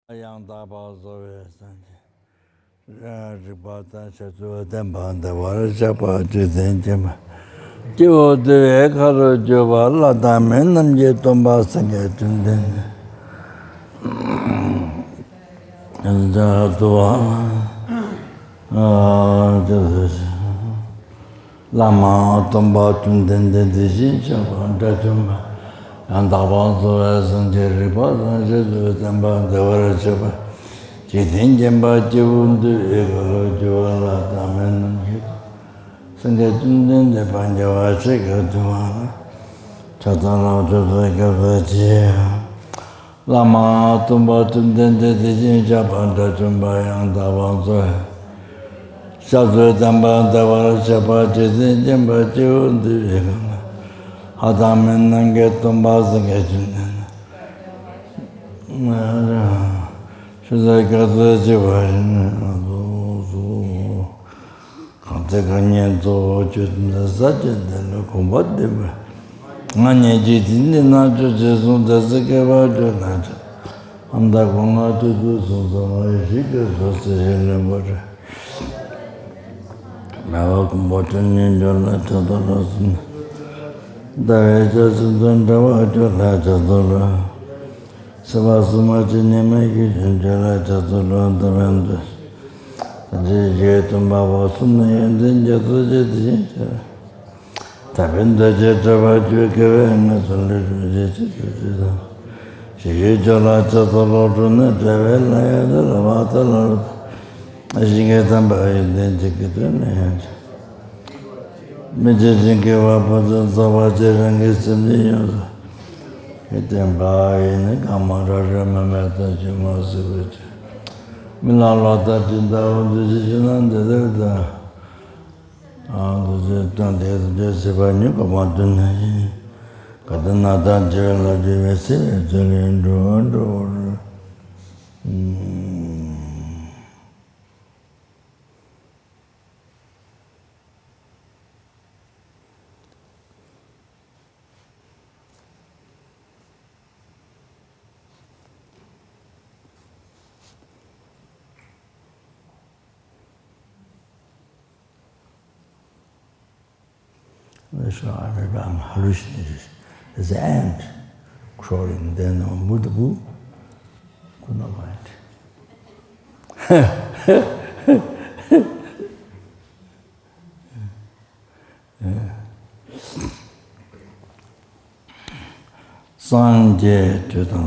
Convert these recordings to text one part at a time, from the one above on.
Yang Daba Zoe Sanji Ribata Shatu Demban, the Vajrasattva Jithinjima Jivo Dorje Khadro Jova Ladamen Yetomba Sangatundin and Lama Tomba Tundin Dizin Chaban Datumba and Daban Zoe Sanji Ribata Shatu Demban, the Vajrasattva Jithinjimba Jivundu Egolo Jola Damen Sangatundin, the Panjava Sikatuana Chatana Josakavaji Lama Tumba Tundin, the Japanda Tumba and Davanzo Shatu Tamba, the Vajrasattva Jithinjimba Jivundu Egolo Hadamen Nangatumba Sangatundin. Shuzakata Jivarin, Kantakanyanto, Chutna Sajid, and Combative. Many Jitin, the Nacho Jason, the Sakava Jonata, and the Konga to do some Shika, Social and Water. Malcolm Botton in Jonata, the Rajas and the Wajrasattva. Savasumati Nemaki and Jala Chatula the Vendors. Jetum Baba Sunday and then Jatu Tabenda Jetava Jukavan, she Jala Chatala, Javella, the Lavata Lord, as she gets them by identity. Mijinkiva Patan Savaja and gets in the Itemba in the Kamara Mamata Chimasivich. Milalata Tinda decision and the Jessica Nukamatun Katanata Jella Divesi, Jillian So I remember I'm hallucinating. There's an ant crawling then on Mudabu. Could not Sanje Chetan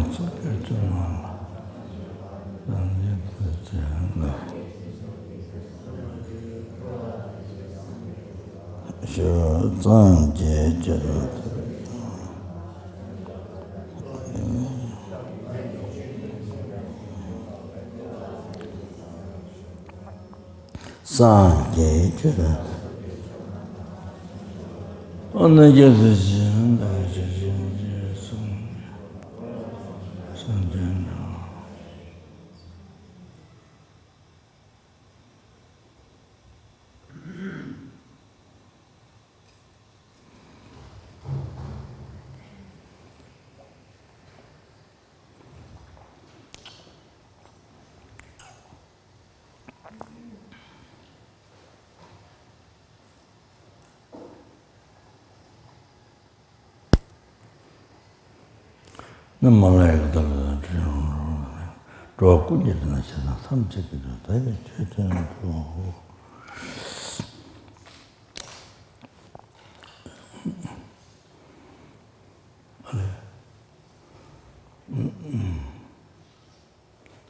the Malay draw good in some chicken.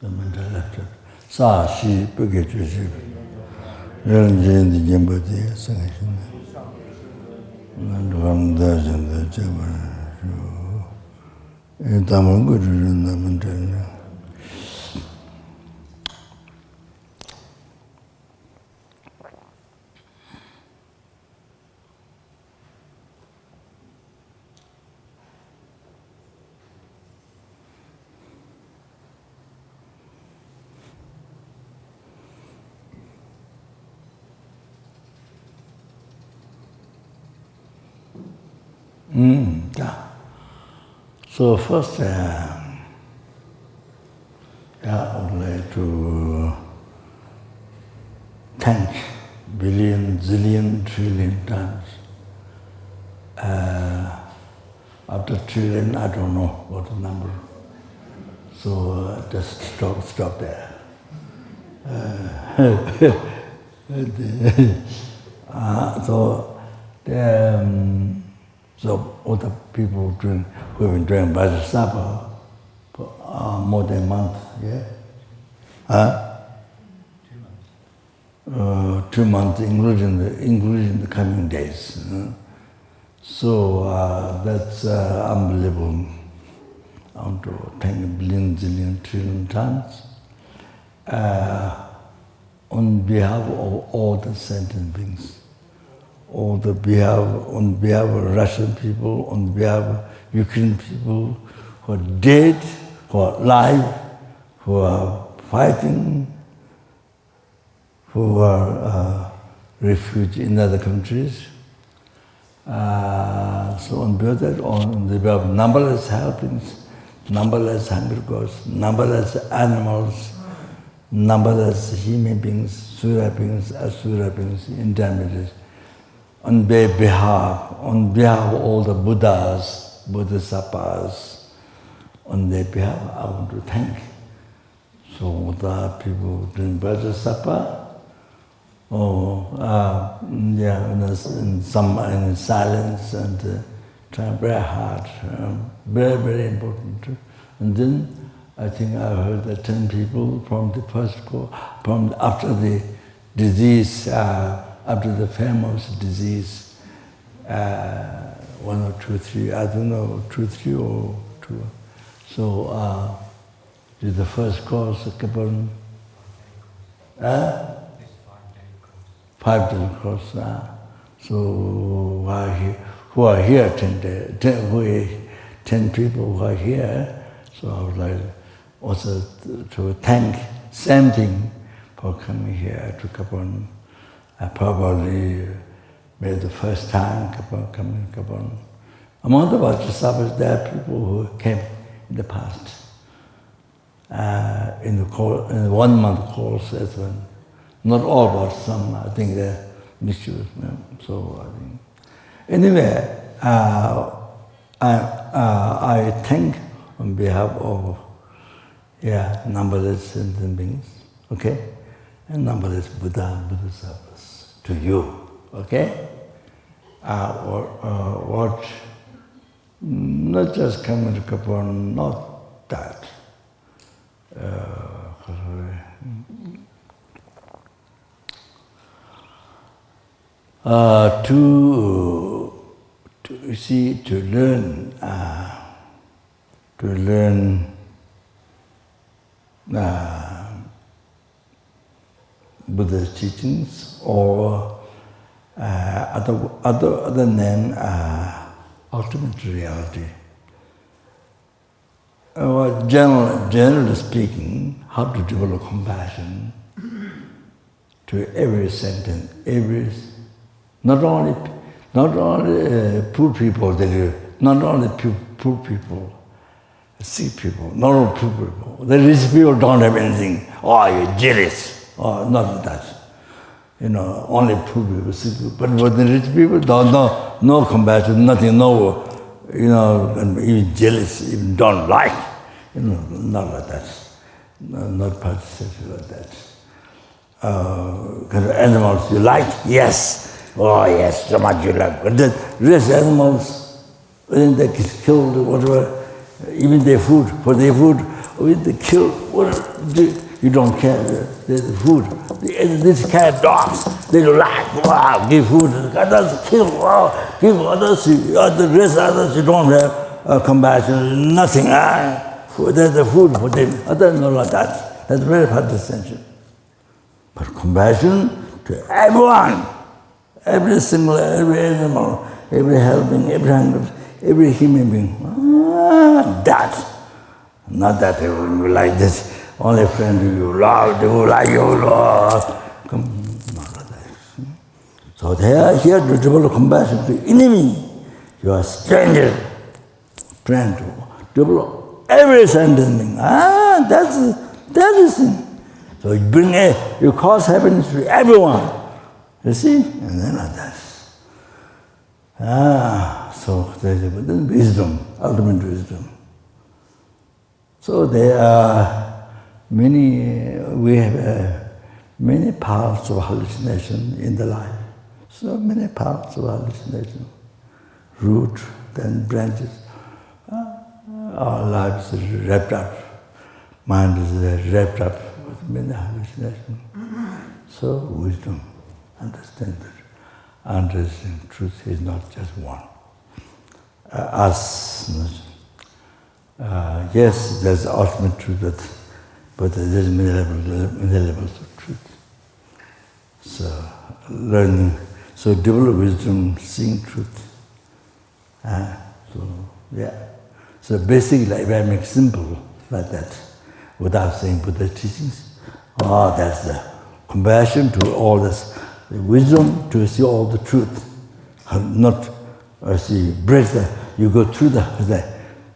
The mental lecture. Sa she Purifying. Real the Jambati, sanction. And one dozen the Jabber. Tamil good in the mental. So first, I would like to thank billion, zillion, trillion times. After trillion, I don't know what the number. So just stop there. So all the people who have been doing Vajrasattva for more than a month, yeah? 2 months, including the coming days. So that's unbelievable. I want to thank a billion, zillion, trillion times on behalf of all the sentient beings, on behalf of Russian people, on behalf of Ukrainian people who are dead, who are alive, who are fighting, who are refugees in other countries. So on behalf of numberless helpings, numberless hungry ghosts, numberless animals, numberless human beings, sura beings, asura beings, intermediaries, on behalf of all the Buddhas, Bodhisattvas, on their behalf, I want to thank. So the people doing Vajrasattva, in silence and trying very hard, very, very important. And then I think I heard that 10 people from the first course, after the disease, after the famous disease, 1 or 2, 3, I don't know, 2, 3 or 2. So did the first course, Kopan, 5 days course. So who are here, 10 people who are here. So I would like also to thank same thing for coming here to Kopan. Probably maybe the first time coming to Kopan. Among the Vajrasattva's, there are people who came in the past. In the 1 month course as well. Not all, but some, I think they're mixture. So I think. Anyway, I thank on behalf of numberless sentient beings, okay? And numberless Buddha and Bodhisattvas to you, okay? What not just coming to Kopan, not that. To learn Buddha's teachings, or other than ultimate reality. Generally speaking, how to develop compassion to every sentence, not only poor people, not only poor people, sick people, not only poor people. The rich people don't have anything. Oh, you're jealous. Oh, not that. Only poor people, sick people. But for the rich people, no compassion, nothing, no, even jealous, even don't like. Not like that. Not participate like that. Kind of animals you like? Yes. Oh yes, so much you like. But the rest animals, when they get killed, whatever, even their food, when they kill, you don't care, there's food. This kind of dogs, they don't like, wow, give food, others kill, wow, give others, the rest others you don't have compassion, nothing. There's the food for them, others not like that. That's very essential. But compassion to everyone. Every animal, every helping, every hungry, every human being. Not that you like this. Only friend you love, who like you love. Not like that. So they are here to develop compassion to enemy. You are stranger, friend to develop every sentient being. That's That is it. So you cause happiness to everyone. You see? And then that's. So there's wisdom, ultimate wisdom. So there are we have many paths of hallucination in the life. So many paths of hallucination. Root, then branches. Our lives is wrapped up. Mind is wrapped up with many hallucinations. So wisdom, understand that. Understanding truth is not just one. Yes, there's ultimate truth, but there's many levels of truth. So learning, so develop wisdom, seeing truth. So basically, if I make simple like that, without saying Buddha's teachings, that's the compassion to all this, the wisdom to see all the truth, not you go through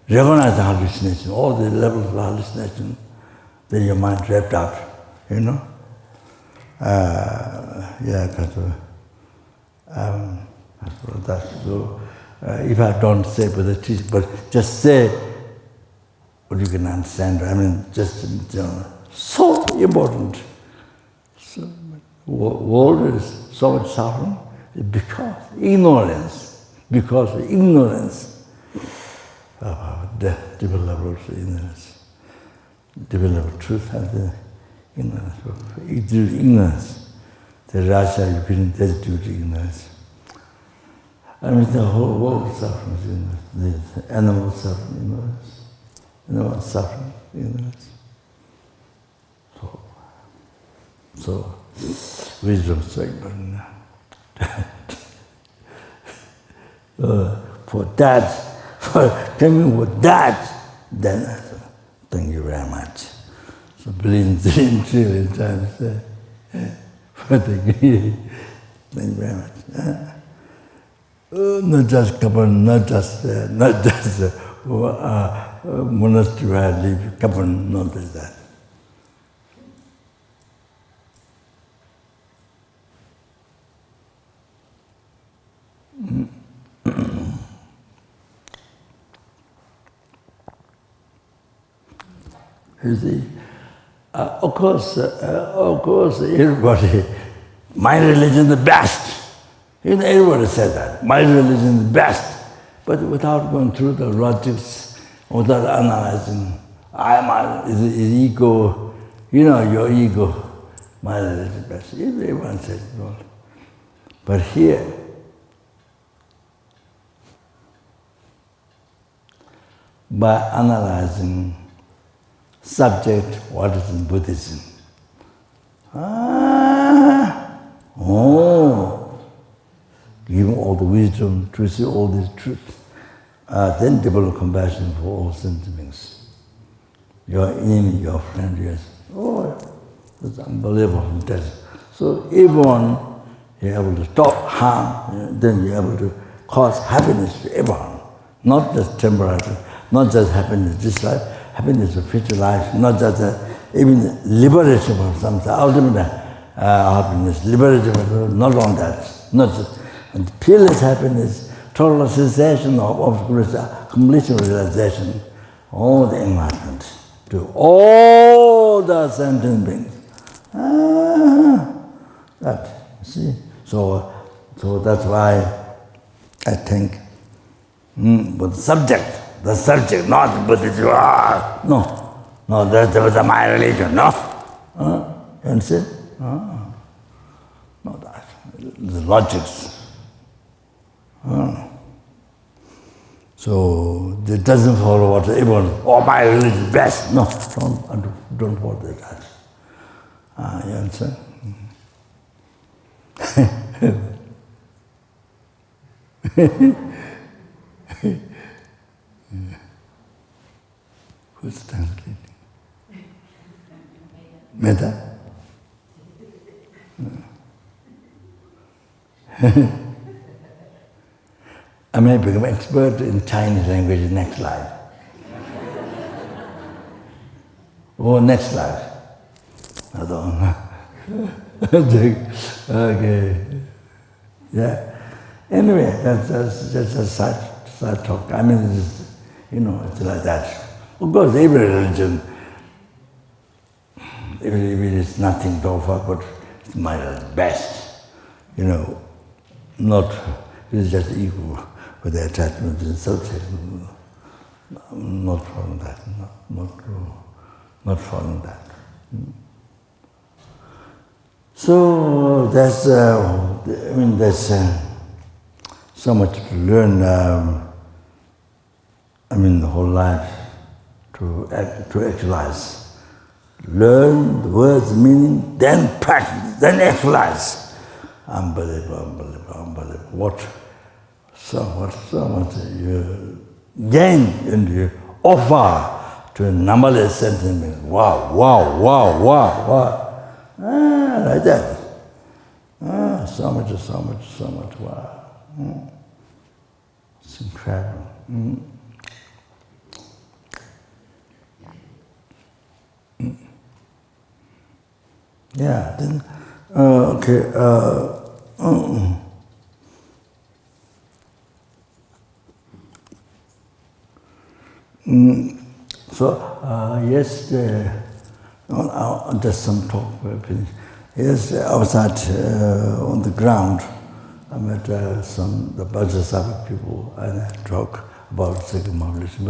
recognize the hallucination, all the levels of hallucination, then your mind wrapped up, you know. So if I don't say Buddha teaching, but just say what you can understand, just in general, so important. So, world is so much suffering because of ignorance. The different levels of ignorance, different level of truth and the ignorance. Due to ignorance, the Raja, you couldn't tell due to ignorance. The whole world suffering ignorance. The animals suffering ignorance. Animals suffering ignorance. So wisdom is so important. For coming with that, then thank you very much. So believe in trillion times. Thank you very much. Not just Kopan, not just monastery where I live, Kopan, not like that. You see, of course, everybody, my religion is the best. Everybody says that. My religion is the best. But without going through the logics, without analyzing, is ego, your ego, my religion is the best. Everyone says no. But here, by analyzing subject, what is in Buddhism? Give all the wisdom to see all this truth. Then develop compassion for all sentient beings. Your enemy, your friend, yes. It's unbelievable. So everyone, you're able to stop harm, then you're able to cause happiness to everyone. Not just temporary, not just happiness this life, happiness of future life, not just even liberation from samsara, ultimate happiness, liberation from not on that, not just and peerless happiness, total cessation of complete realization, all the enlightenment to all the sentient beings. That, see? So that's why I think, but the subject, not Buddhism. No, that was my religion, no. You understand? No, that. The logics. So it doesn't follow what everyone, my religion is best. No, don't follow that. You understand? Who's translating? Metta? I may become expert in Chinese language next life. or next life. I don't know. Okay. Yeah. Anyway, that's just a side talk. I mean, it's like that. Of course, every religion, if it is nothing to offer, but it's my best. Not, it is just ego with the attachment and self-hatred. Not following that, not following that. So that's, there's so much to learn. The whole life to actualize. Learn the words, meaning, then practice, then actualize. Unbelievable. So much you gain and you offer to a numberless sentiment. Wow. Like that. So much, wow. It's incredible. Yeah, then, okay. So, yesterday, just some talk. Yesterday, outside on the ground, I met the Vajrasattva people and I talk about second revolution.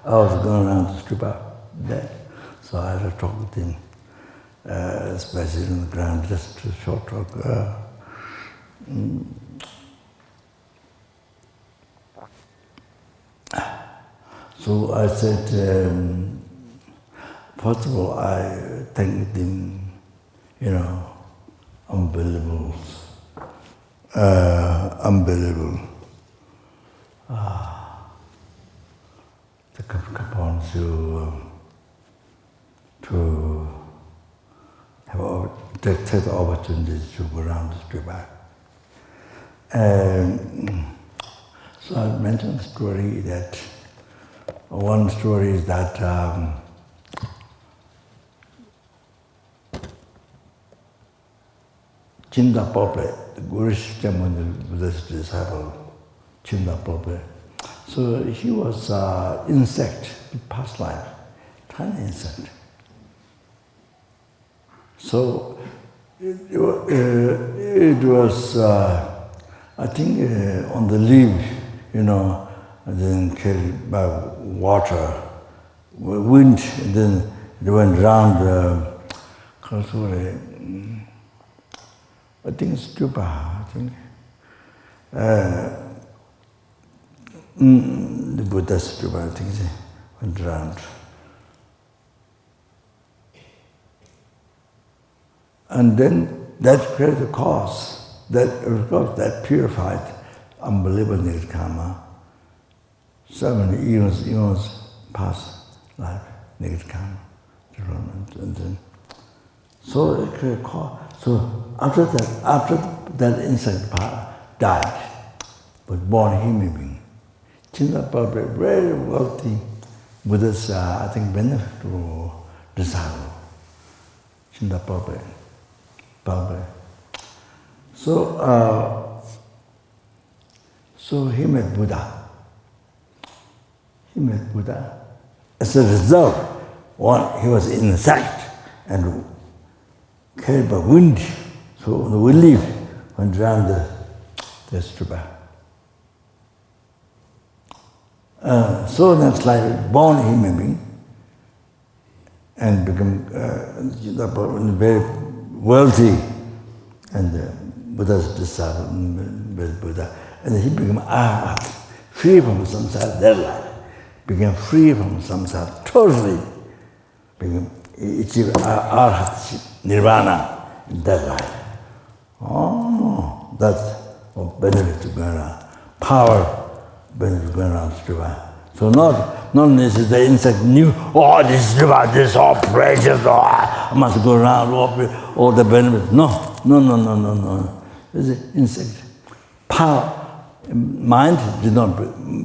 I was going around the strip out there, so I had a talk with him. Especially on the ground, just a short talk. So I said, first of all, I thanked him, unbelievable. The Kopan to take the opportunities to go around the street back. So I mentioned a story that, one story is that Chinda Pope, the Gurish Buddhist disciple, Chinda Pope. So he was insect, past life, tiny insect. So it was, I think, on the leaf, and then carried by water, wind, and then they went round. I think it's Zopa. The Buddha's Zopa, I think they went round. And then that created a cause, that purified unbelievable karma. So many eons past life, negative karma, and then so it created a cause. So after that insect died, was born human being. Chinda Pope, very wealthy Buddhist, I think, benefactor disciple. Chinda Pope. So he met Buddha. As a result, he was insect and carried by wind. So the wind leaf went around the stupa. So next life, born human being and become very wealthy, and Buddha's disciple, Buddha, and he became free from samsara, their life, became free from samsara, totally achieved arhat, nirvana in that life. Oh, that's what benefit to go around, power benefit to go around Shiva. So not necessarily the insect knew, this is Shiva, this is all precious, I must go around, all the benefits. No. This is insect. Power, mind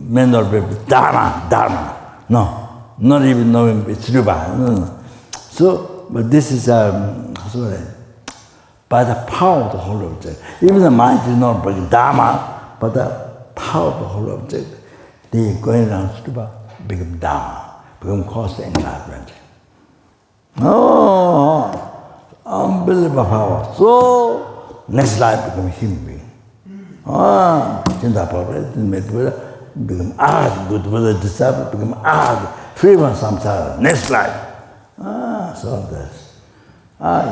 may not be dharma. No, not even knowing it's Shiva. No. So, but this is by the power of the whole object. Even the mind is not bringing dharma, but the power of the whole object, they going around stupa, become dharma, become cause the enlightenment. Oh, unbelievable power. So, next life become human being. Become good Buddha disciple, become free from samsara, next life. So that's,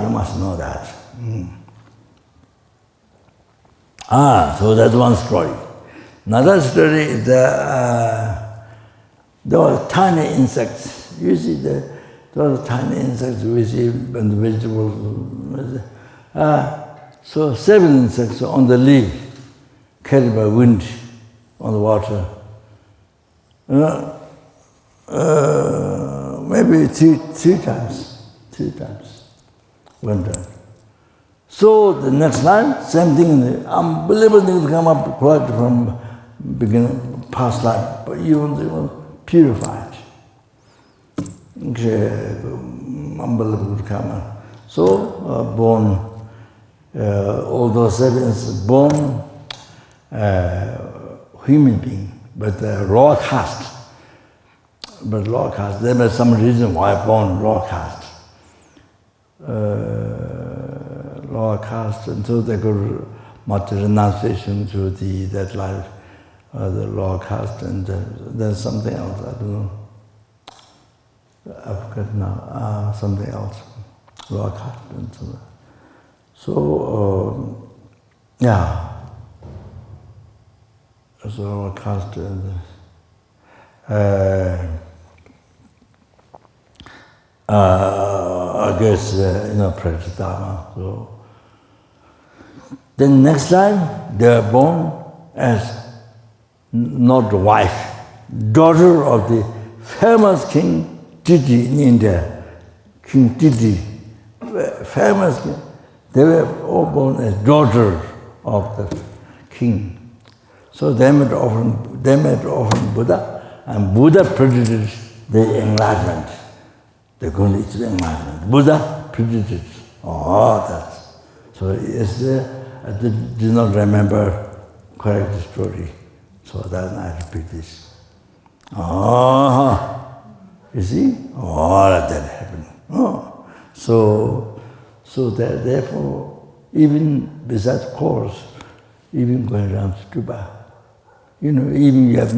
you must know that. So that's one story. Another story is those tiny insects. You see those tiny insects we see in the vegetables. So 7 insects on the leaf, carried by wind on the water. Maybe three times went down. So the next time, same thing, unbelievable things come up quite from beginning, past life, but even purified. Unbelievable karma. So born, all those 7 born human being, but raw caste. But raw caste, there was some reason why born raw caste. Raw caste, and so they could much renunciation to that life, the raw caste, and there's something else, I don't know. I forget now, something else, raw caste and so on. So, yeah. So raw caste and I guess, practice dharma. So then next time they are born as not the wife, daughter of the famous King Titi in India. King Titi, famous king. They were all born as daughter of the king. So they made offering Buddha, and Buddha predicted the enlightenment. They're going to achieve enlightenment. Buddha predicted. That's. So I did not remember correct the story. So then I repeat this. You see? That happened. So therefore, even besides course, even going around stupa, even you have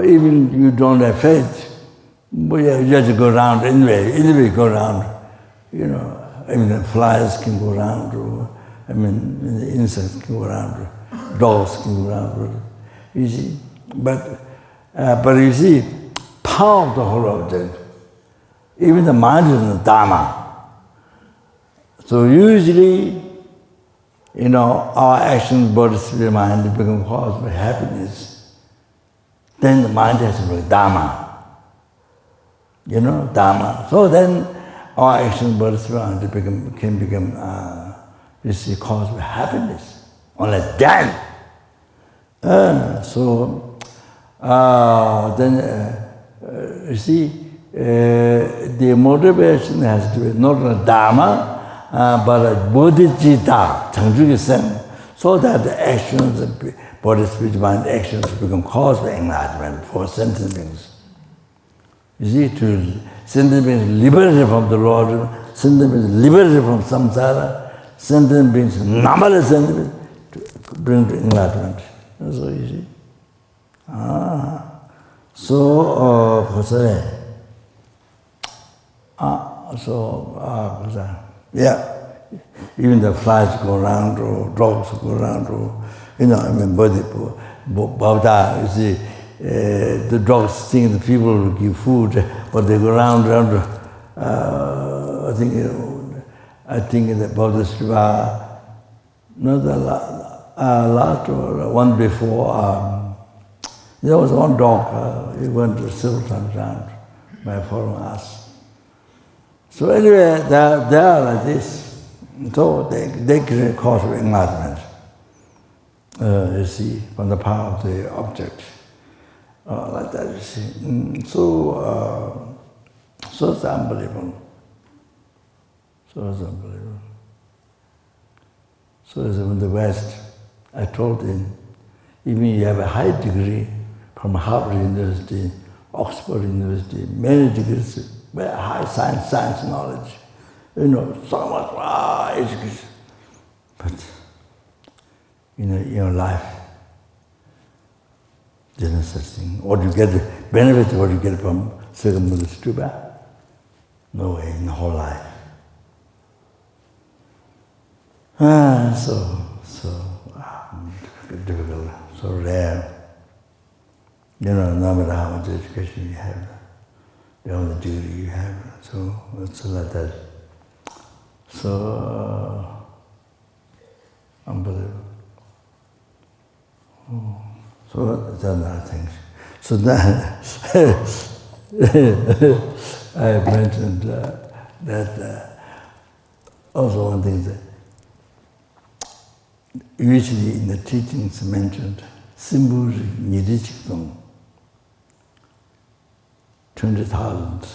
even you don't have faith, but you just go around anyway go around, flies can go around, or, the insects can go around, dogs can go around, you see. But you see, power of the whole object, even the mind is the dharma. So usually, our actions, body, spirit, mind become cause of happiness. Then the mind has to be dharma. Dharma. So then our actions, body, spirit, mind can become cause of happiness. Only then. Then you see, the motivation has to be not a dharma, but a bodhicitta, changchukyi sen, so that the actions, body, spirit, mind actions become cause of enlightenment for sentient beings. You see, to sentient beings liberated from the Lord, sentient beings liberated from samsara, sentient beings, numberless sentient beings, to bring to enlightenment. So you see. Even the flies go around, or dogs go around, or, Bhavda, you see, the dogs think the people will give food, but they go around, I think in the Buddhism, not the last or one before, there was one dog, he went several times around by following us. So anyway, they are like this. So they create cause of enlightenment, you see, from the power of the object. Like that, you see. So it's unbelievable. So it's unbelievable. So in the West, I told him, even you have a high degree from Harvard University, Oxford University, many degrees, very high science knowledge, so much education. But in your life, there's no such thing. What you get, benefit what you get from second Buddhist stupa? No way in the whole life. So difficult, so rare. No matter how much education you have, the only degree you have, so it's like that. So unbelievable. So that's another thing. So then I mentioned that also one thing that usually in the teachings mentioned, Simbu Nidhichikdong, 20,000,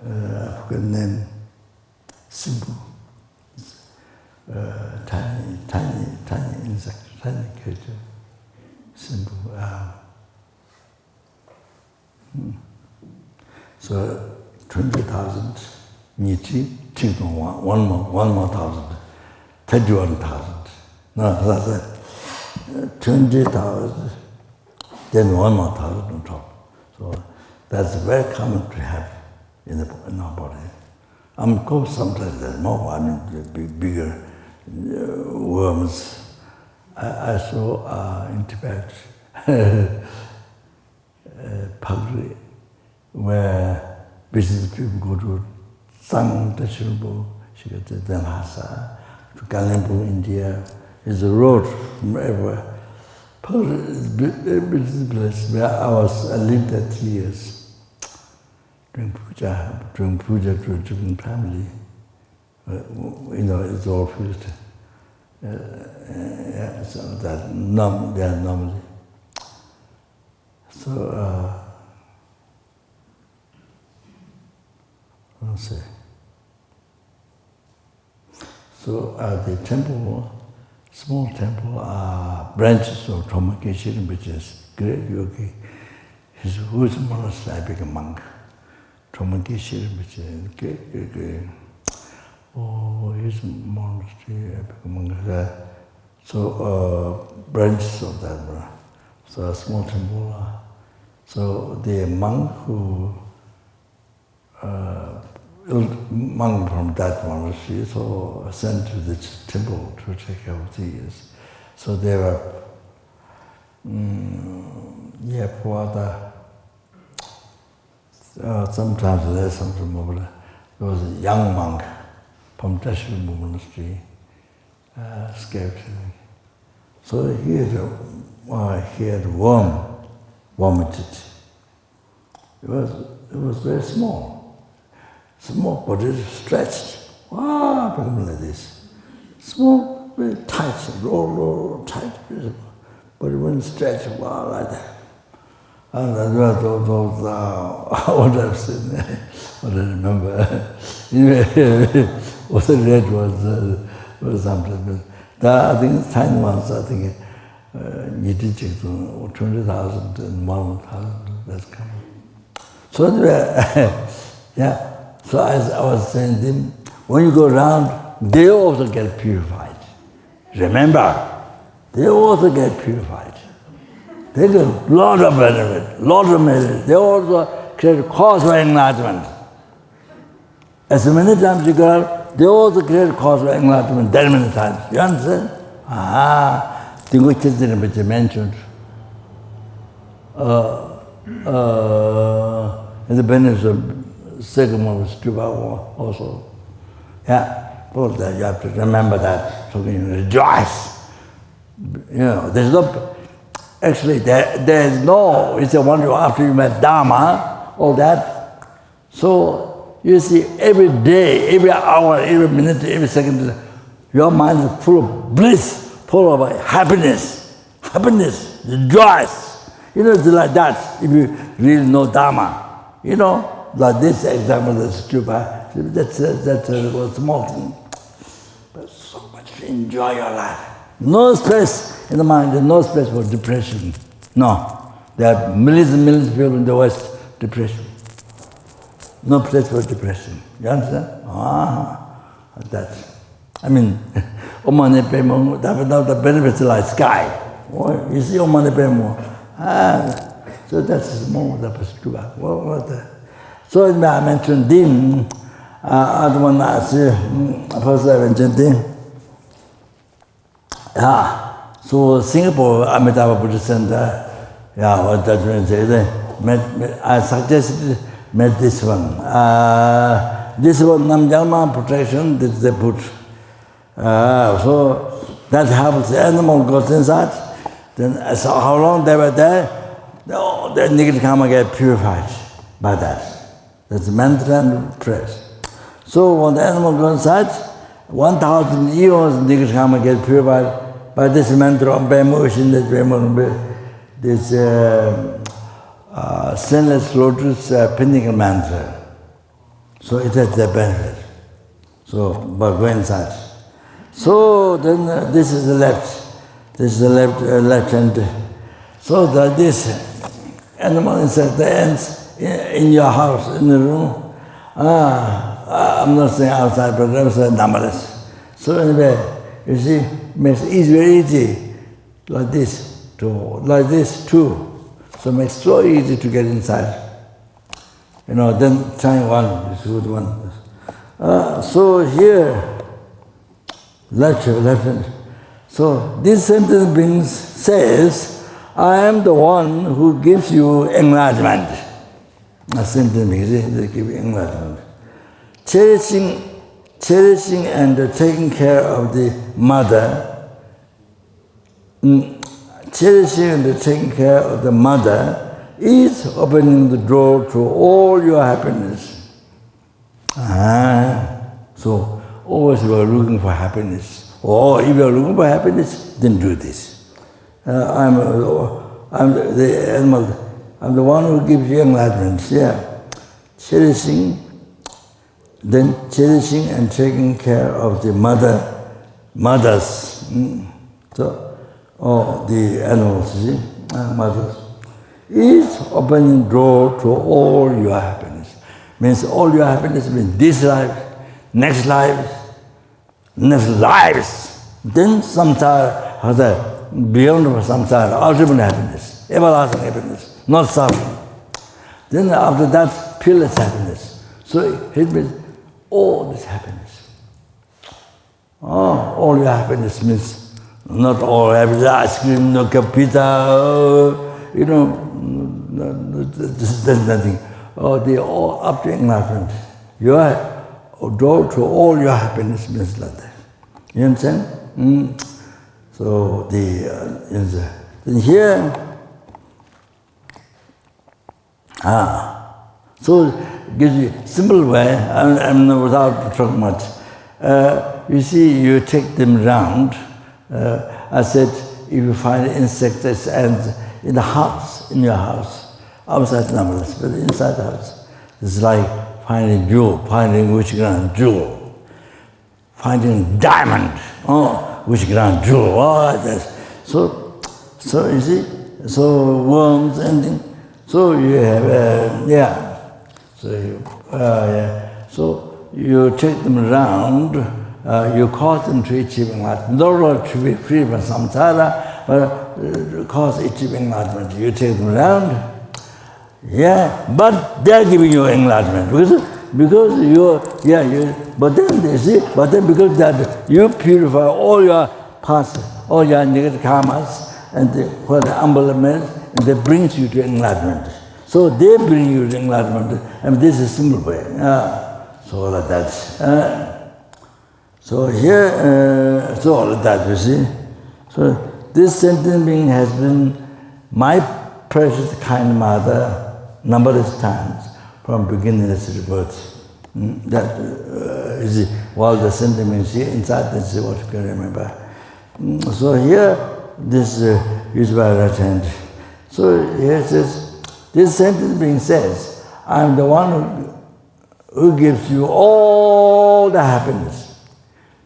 I forgot the name, Simbu, tiny insect, tiny creature, Simbu. So 20,000, Nichi, Chikdong, one more thousand. 31,000. No, that's 20,000, then 1 more thousand on top. So that's very common to have in our body. Of course, sometimes there's more, bigger worms. I saw in Tibet, Pagri, where business people go to Sang Tashilbo, then Lhasa, to Kalimpur, India. There's a road from everywhere. It's a place where I lived there 3 years. Doing puja to a different family. It's all fused. So that they are normally. So, I'll say. So the temple, small temple, are branches of Purification, which is great yogi. Whose monastery became a monk. Purification, which is great. Oh, his monastery became a monk. So branches of that one. So a small temple. So the monk who monk from that monastery, so sent to the temple to take care of these. So they were, sometimes less, sometimes more. There was a young monk from Tashilmu Monastery, escaped. So he had vomited. It was very small. Small, but it stretched. Become like this. Small, very tight, roll, tight. But it wouldn't stretch, like that. And I don't know what I've seen, what I remember. Anyway, what I read was something. I think it's tiny ones, I think, 20,000 and 1,000, that's coming. So anyway, yeah. So as I was saying to them, when you go around, they also get purified. Remember, they also get purified. They get a lot of benefit, lot of merit. They also create a cause for enlightenment. As many times you go out, they also create a cause for enlightenment, that many times. You understand? The good children which I mentioned, the benefits of second one was stupa also. Both that you have to remember that, so you rejoice. There's no, actually there's no, it's a wonder after you met Dharma, all that. So you see every day, every hour, every minute, every second, your mind is full of bliss, full of happiness, rejoice. It's like that if you really know Dharma. Like this example of the stupa, That's was smoking. But so much to enjoy your life. No space in the mind, no space for depression. No. There are millions and millions of people in the West, depression. No place for depression. You understand? That. I mean, Omane Pemo, the benefits like sky. Oh, you see Omane Pemo. So that's more the perspective. So I mentioned Dim, other one that's first I mentioned Dim. So Singapore, Amitabha Buddhist Center, what that means is I suggested met this one. This one, Namjama protection, this is the put. So that happens, the animal goes inside, then so how long they were there, the negative karma get purified by that. That's mantra and prayers. So when the animal goes inside, 1,000 years negative karma get purified by this mantra of emotion, this stainless lotus pinnacle mantra. So it has the benefit. So, but go inside. So then this is the left. This is the left hand. So that this animal inside the ants in your house, in the room. I'm not saying outside, but outside numberless. So anyway, you see, makes it very easy, like this, too. So it makes it so easy to get inside. Then try one, this good one. So here, left hand. So this sentence says, I am the one who gives you enlightenment. A sentence means they give you enlightenment. Cherishing and taking care of the mother. Cherishing and taking care of the mother is opening the door to all your happiness. So always you are looking for happiness. Or if you are looking for happiness, then do this. I'm the one who gives you enlightenment. Yeah, cherishing and taking care of the mothers. So, the animals, see, mothers, is opening door to all your happiness. Means all your happiness means this life, next lives, then samsara, beyond samsara, ultimate happiness, everlasting happiness, not suffering. Then after that, peerless happiness. So it means all this happiness. All your happiness means not all happiness, ice cream, no kapita, there's nothing. They all up to enlightenment. Your door to all your happiness means like that. You understand? So then here, so it gives you simple way. I'm without talking much. You see, you take them round. I said, if you find insects and in the house, in your house, outside numberless, but inside the house, it's like finding jewel, finding which ground jewel, finding diamond, which ground jewel, this. So you see, so worms and things. So you have, so you take them around, you cause them to achieve enlightenment. Not only to be free from samsara, but cause achieving enlightenment. You take them around, but they're giving you enlightenment because but then because that you purify all your past, all your negative karmas, and for the embodiment, and that brings you to enlightenment. So they bring you to enlightenment, and this is a simple way. So like that. So here, so all of that, you see. So this sentient being has been my precious kind mother numberless times from beginningless rebirth. That is while the sentient being here inside, this is what you can remember. So here, this is by right hand. So here it says, this sentient being says, I am the one who gives you all the happiness.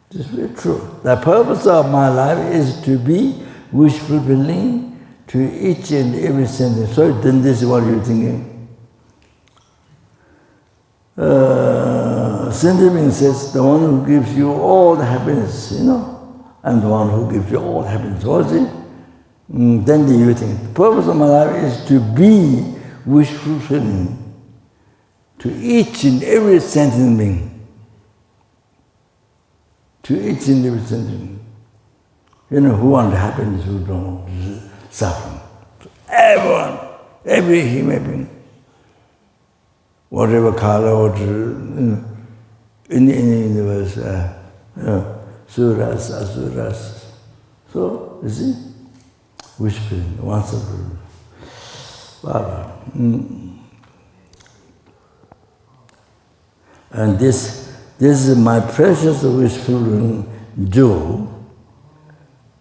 This is very true. The purpose of my life is to be wish fulfilling to each and every sentient. So then this is what you're thinking. Sentient being says, the one who gives you all the happiness, and the one who gives you all the happiness. What is it? Then you think, the purpose of my life is to be wish fulfilling to each and every sentient being. To each and every sentient being. Who wants happiness, who don't suffering. Everyone, every human being. Whatever color, in the universe, suras, asuras. So, you see, whispering, once of Baba. And this is my precious wishful jewel,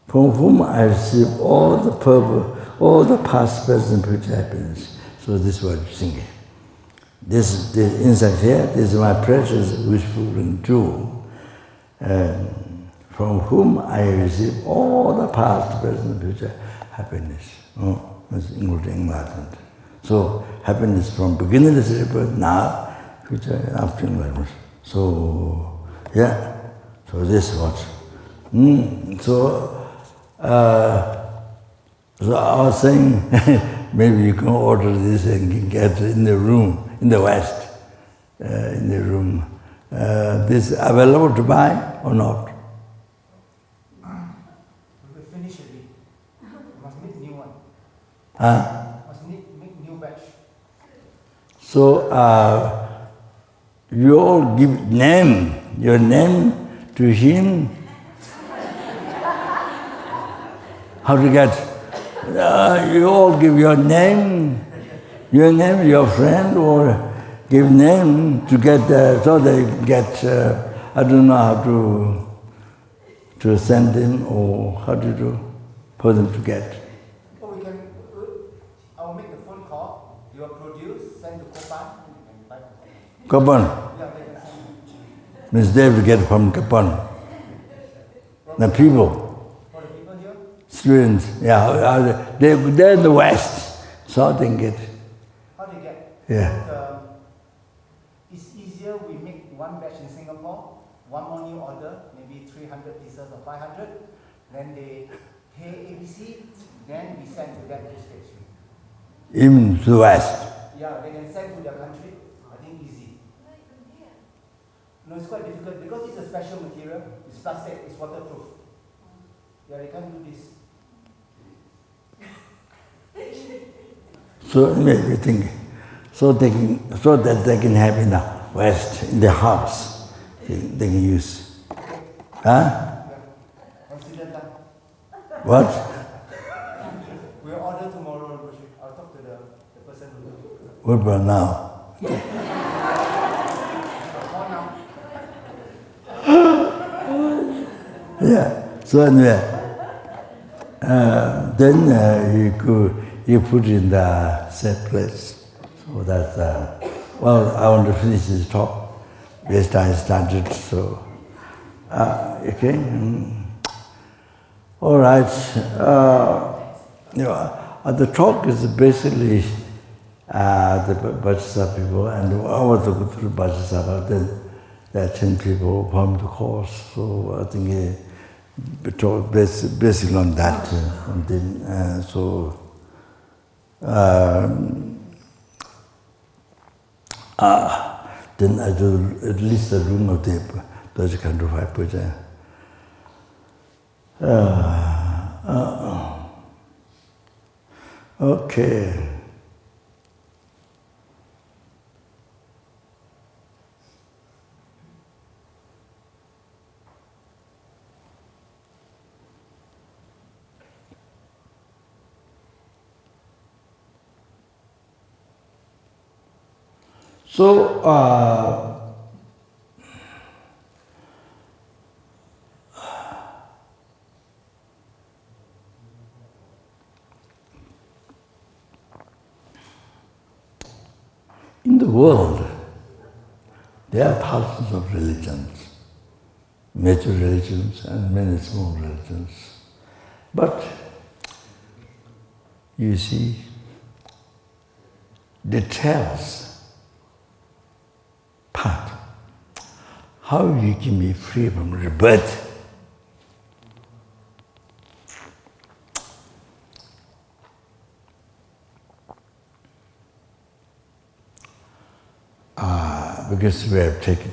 from whom I receive all the purpose, all the past, present, future happiness. So this is what I'm singing. This inside here, this is my precious wishful jewel, from whom I receive all the past, present, future happiness, including enlightenment. So happiness from beginningless rebirth, now, future, after enlightenment. So, yeah, so this is what. So I was saying, maybe you can order this and get in the room, in the West, in the room. This available to buy or not? We will finish it. We must make new one. Must make new batch. So you all give your name to him. How to get? You all give your name, your friend, or give name to get, so they get, I don't know how to send them or how to do, for them to get. Or we can, I'll make the phone call, you will produce, send to Kopan, and buy. Kopan? Yeah, they can send. Means they will get from Kopan. The people. Students, yeah, they're in the West, so they can get. How do you get? Yeah. It's easier we make one batch in Singapore, one more new order, maybe 300 pieces or 500, then they pay ABC, then we send to that station. Even to the West? Yeah, they can send to their country, I think easy. No, it's quite difficult because it's a special material, it's plastic, it's waterproof. Yeah, they can't do this. So everything, so that they can have in the West, in the house, they can use. Huh? Yeah. Consider that. What? We'll order tomorrow. I'll talk to the person who will do it. What about now? Yeah. So anyway, then you put in the safe place. So that, well, I want to finish this talk. Best I started, so, okay. All right. The talk is basically the Vajrasattva people, and I want to go through Vajrasattva, then there are 10 people from the course, so I think we talk basically on that. Then I do at least the room of the Dorje Khadro puja. Okay. So, in the world, There are thousands of religions, major religions and many small religions. But you see, details part, how you can be free from rebirth. Because we have taken,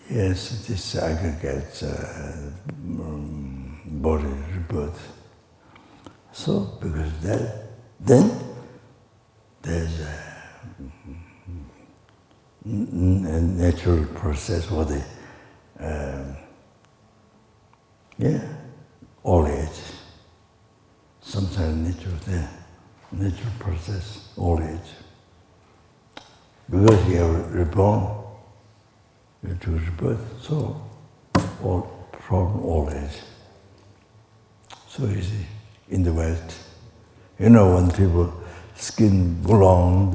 this aggregate body rebirth. So, because then there's a natural process for the, old age. Sometimes natural process, old age. Because you are reborn, you have to rebirth, so from old age. So easy in the West. You know, when people skin long,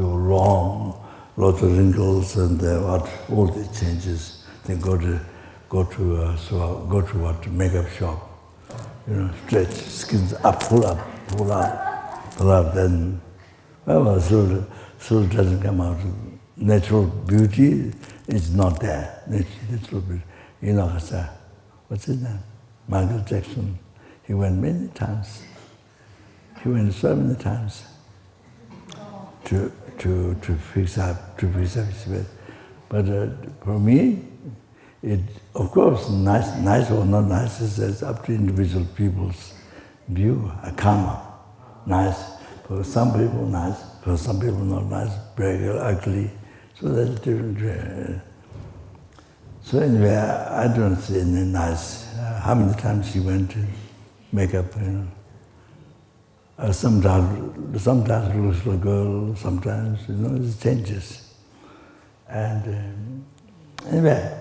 lots of wrinkles and all the changes, they go to makeup shop, stretch, skins up, pull up, then soul doesn't come out. Natural beauty is not there. Natural beauty. What's his name? Michael Jackson. He went many times. He went so many times to fix up his face. But for me, it of course nice or not nice is up to individual people's view. A karma, nice for some people, nice for some people not nice, very ugly. So that's different. So anyway, I don't see any nice. How many times she went to makeup, sometimes looks like a girl, sometimes, it changes. And anyway,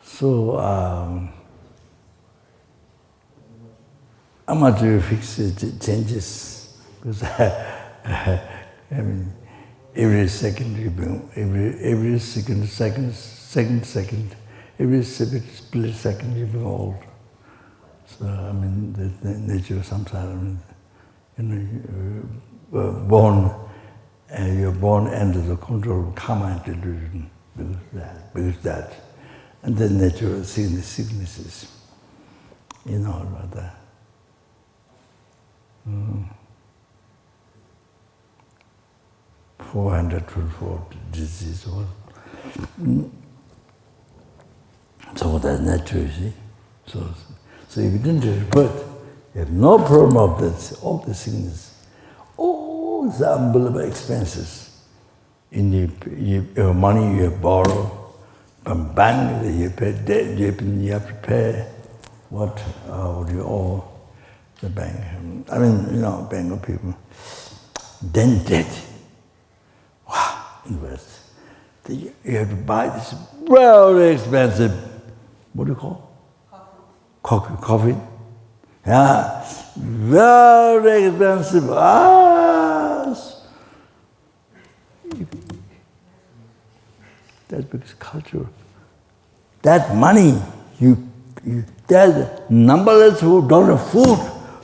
so I'm not to fix it, changes, because every second you bring, every second, every split second you bring old. So the nature of samsara. You're born under the control of karma and delusion, because that, and then nature of sicknesses, about that. 424 diseases. So that's nature, you see. So if you didn't rebirth, you have no problem of this, all the sickness, all the unbelievable expenses. In your money you borrow from bank, you pay debt, you have to pay what you owe the bank. Bank of people. Then debt. Wow, invest. You have to buy this very expensive, what do you call? Coffee. Yeah, very expensive. That's because culture. That money, there's numberless who don't have food,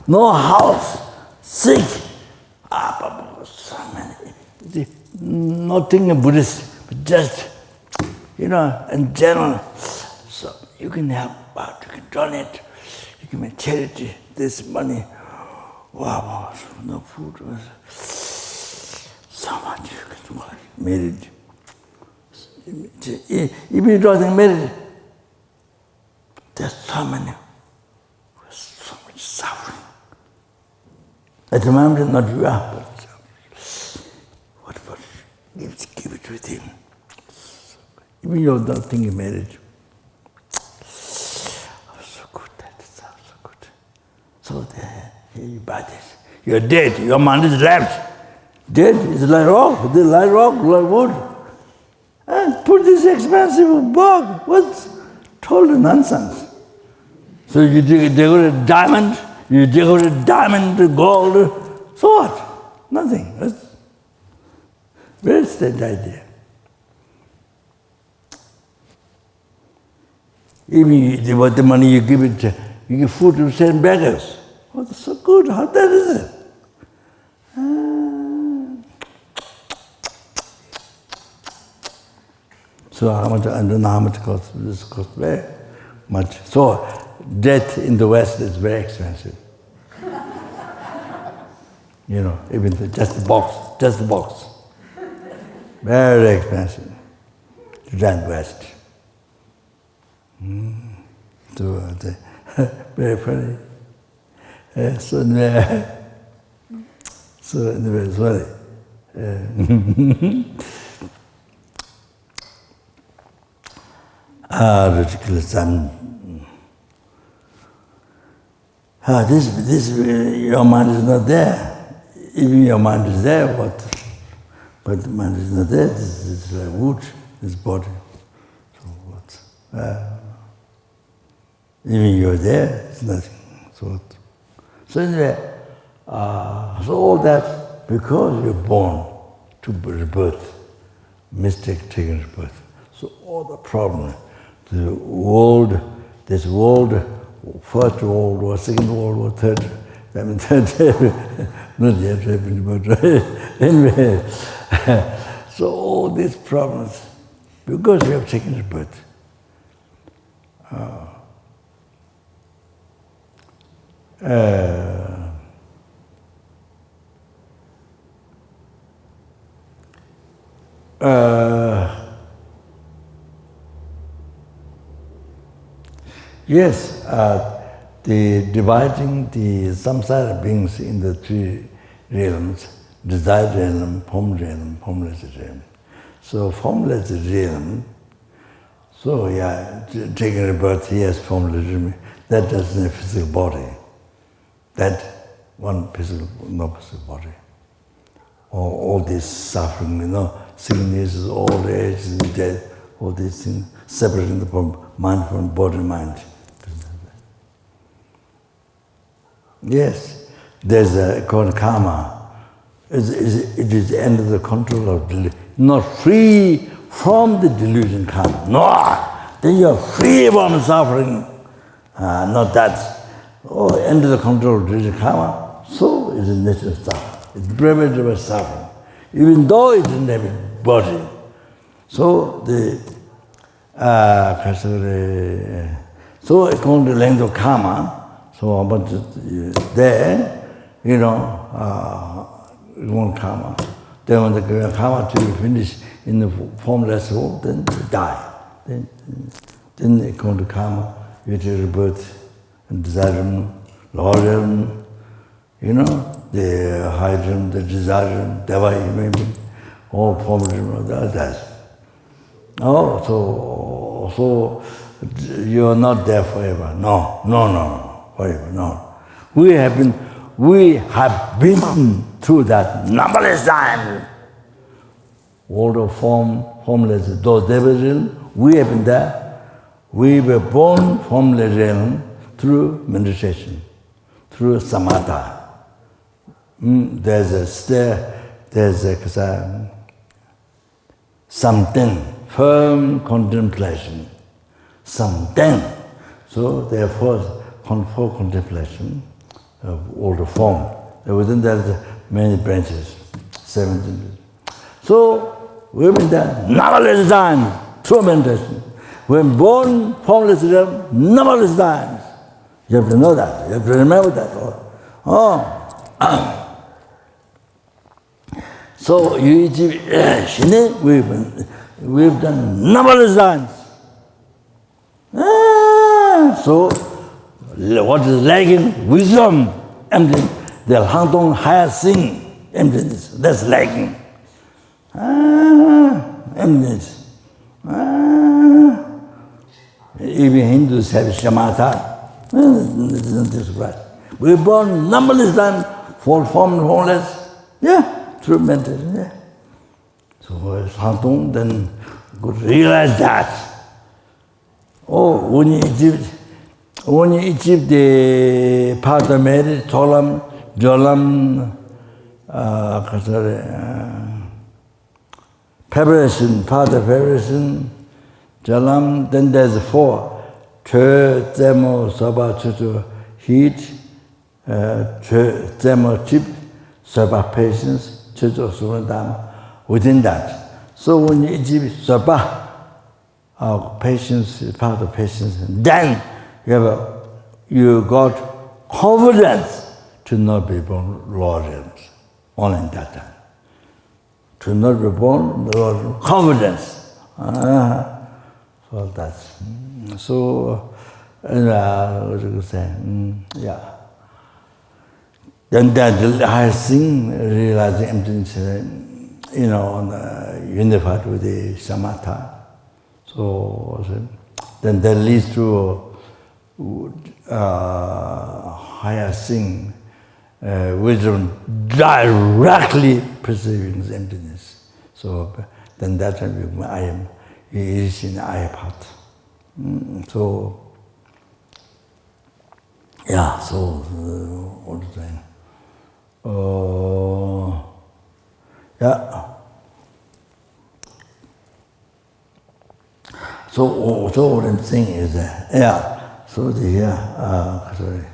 no house, sick. So many. Nothing in Buddhist, but just, in general. So you can help out, you can donate, you can make charity, this money. Wow, no food. So much you can work. Married. If you don't think married, there's so much suffering. At the moment, not you are, but what give it with him. Even you don't think you married. So good, that sounds so good. So there, you buy this. You're dead, your mind is left. Dead is like rock, like wood. And put this expensive bog, what's total nonsense. So you decorate diamond, gold, so what? Nothing. That's very strange idea. Even what the money you give it, you give food to 10 beggars. Oh, that's so good. How that is it? So how much? I don't know how much cost. This costs very much. So death in the West is very expensive. Even just the box, very expensive. Grand West. So very funny. So anyway, sorry. Ridiculous. This your mind is not there. Even your mind is there, but the mind is not there. This is like wood, this body. So what? Even you're there, it's nothing. So anyway, so all that because you're born to rebirth, mistake taken rebirth. So all the problem, this world, First World War, Second World War, Third, not yet happened, but anyway. So all these problems, because you have taken rebirth. Yes, the dividing the samsara beings in the three realms, desired realm, formless realm. So formless realm, so yeah, taking rebirth, yes, formless realm, that doesn't have a physical body. That one physical, no physical body. All this suffering, sicknesses, old age, death, all these things, separating the mind from body, mind. Yes, there's a called karma. It is the end of the control of delusion. Not free from the delusion karma. No, then you're free from suffering. Not that. Oh, end of the control of delusion karma. So is the nature of suffering. It's preventable suffering, even though it doesn't have a body. So so according to the length of karma. So, but there, one karma. Then when the karma to be finished in the formless world, then you die. Then according to karma, you take rebirth and desire, lower realm, the high realm, the desire, deva, maybe, all formless realm, that. Oh, so you're not there forever. No. Forever, no. We have been through that numberless times. World of formless, those devil realm, we have been there. We were born formless realm through meditation, through samatha. There's a something, firm contemplation, something. So therefore, for contemplation of all the form. Within that, there are many branches, 17. So, we've been there numberless times through meditation. When born formless realm, numberless times. You have to know that. You have to remember that. So, we've done numberless times. So, what is lacking? Wisdom, emptiness. The Hangdong higher thing, emptiness. That's lacking. Emptiness. Even Hindus have shamatha. This is right. We're born numberless times for formless. Yeah, through meditation. Yeah. So Hangdong then could realize that. Oh, when you achieve the part of merit, Jolam, preparation, part of preparation, Jalam, then there's 4. Chö Zemo Soba Chuchu heat, Chö Zemo chip, Soba patience, Chuchu Surandama, within that. So when you achieve Soba, patience is part of patience, then you got confidence to not be born Lordans, only in that time. To not be born Lord, confidence. So that's so. What do you say? Yeah. Then that highest thing, realizing emptiness, unified with the samatha. So then that leads to higher thing, wisdom directly perceiving the emptiness. So then that time I am is in I path. So yeah. So what do you say? Yeah. So what I'm saying is that, yeah, so sorry.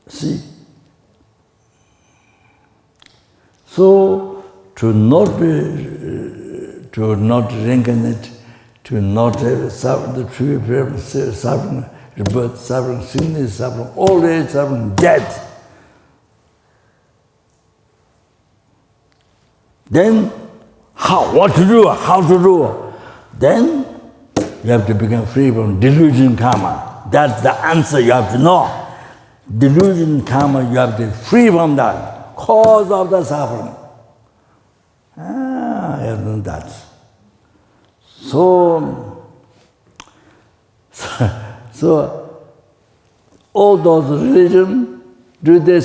See, so to not reincarnate, to not have the true suffering, rebirth, suffering, sickness, suffering, old age, suffering, death. Then, what to do, how to do? Then, you have to become free from delusion karma. That's the answer you have to know. Delusion karma, you have to be free from that. Cause of the suffering. You have to know that. So, all those religions, do they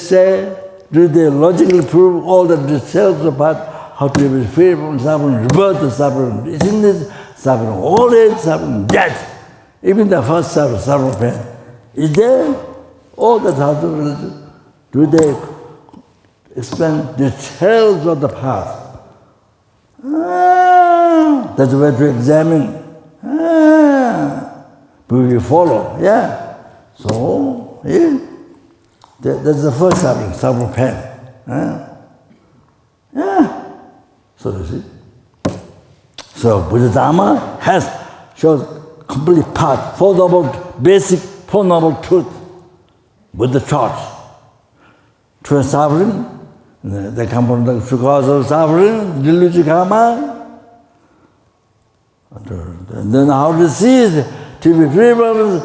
logically prove all the details about how to be free from suffering, rebirth, suffering, sickness, suffering, old age, suffering, death, even the first suffering pain? Is there all the thousand religions? Do they explain details of the past? That's where to examine. Will you follow? Yeah. So, yeah. That's the first suffering pain. Yeah. So you see. So Buddha Dharma shows complete path, Four Noble Truth. Buddha taught. True suffering, they come from the true cause of suffering, delusion karma. And then how to cease, to be free from,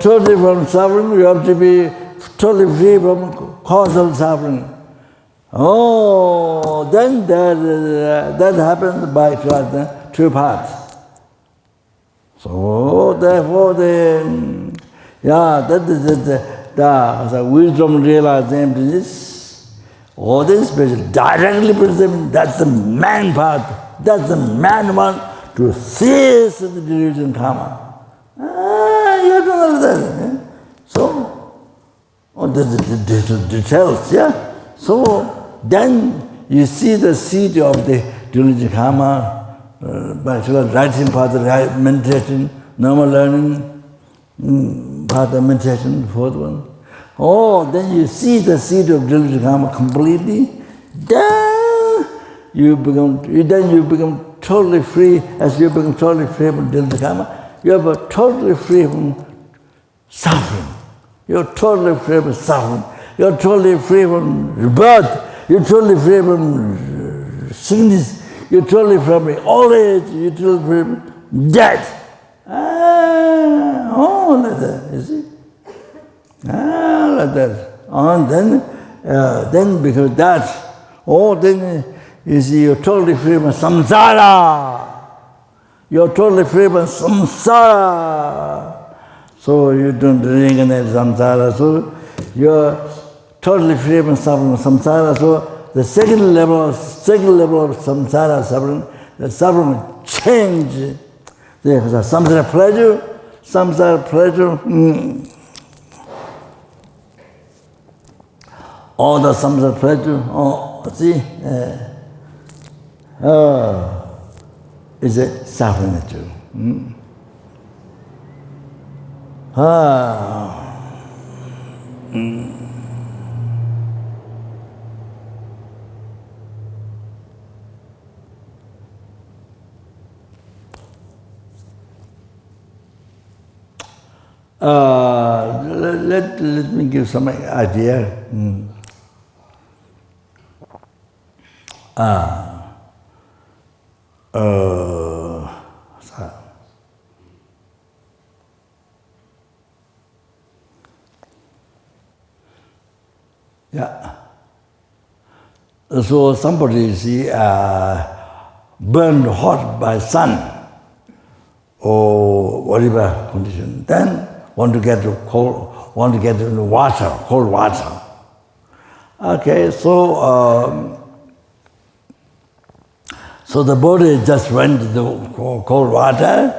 totally from suffering, you have to be totally free from cause of suffering. Oh, then that happens by two paths. So therefore, that is the wisdom realized emptiness. All this special directly perceiving. That's the man path. That's the man one to cease the delusion karma. You have to understand. Yeah? So, the details. Yeah. So then you see the seed of the delusion karma by writing part of meditation, normal learning, part of meditation, fourth one. Oh, then you see the seed of delusion karma completely. Then you become totally free. As you become totally free from delusion karma, you are totally free from suffering. You're totally free from suffering. You're totally free from rebirth. You're totally free from sickness. You're totally free from old age. You're totally free from death. Like that, you see? Like that. And then because that, then you see you're totally free from samsara. You're totally free from samsara. So you don't reincarnate samsara. So you're totally free from suffering samsara. So the second level of samsara suffering, the suffering change. There's a samsara pleasure. All the samsara pleasure. See. is a suffering too. Let me give some idea. Yeah. So somebody burned hot by sun or whatever condition, then want to get cold, want to get into water, cold water. Okay, so the body just went to the cold water,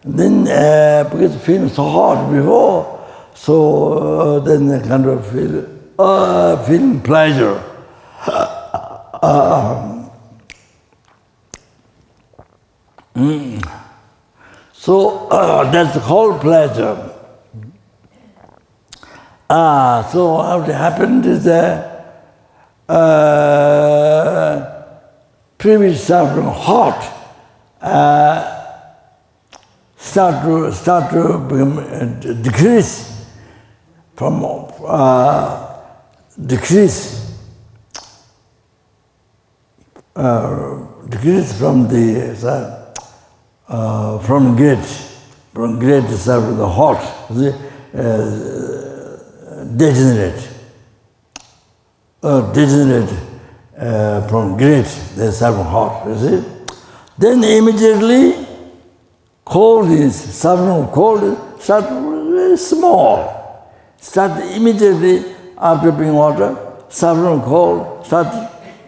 then because feeling so hot before, so then they kind of feeling pleasure. So that's the whole pleasure. So what happened is that previous suffering hot start to become, decrease from great suffering, the hot, degenerate from great, the suffering hot, you see. Then immediately cold is, suffering cold start very small. Start immediately after being water, suffering cold start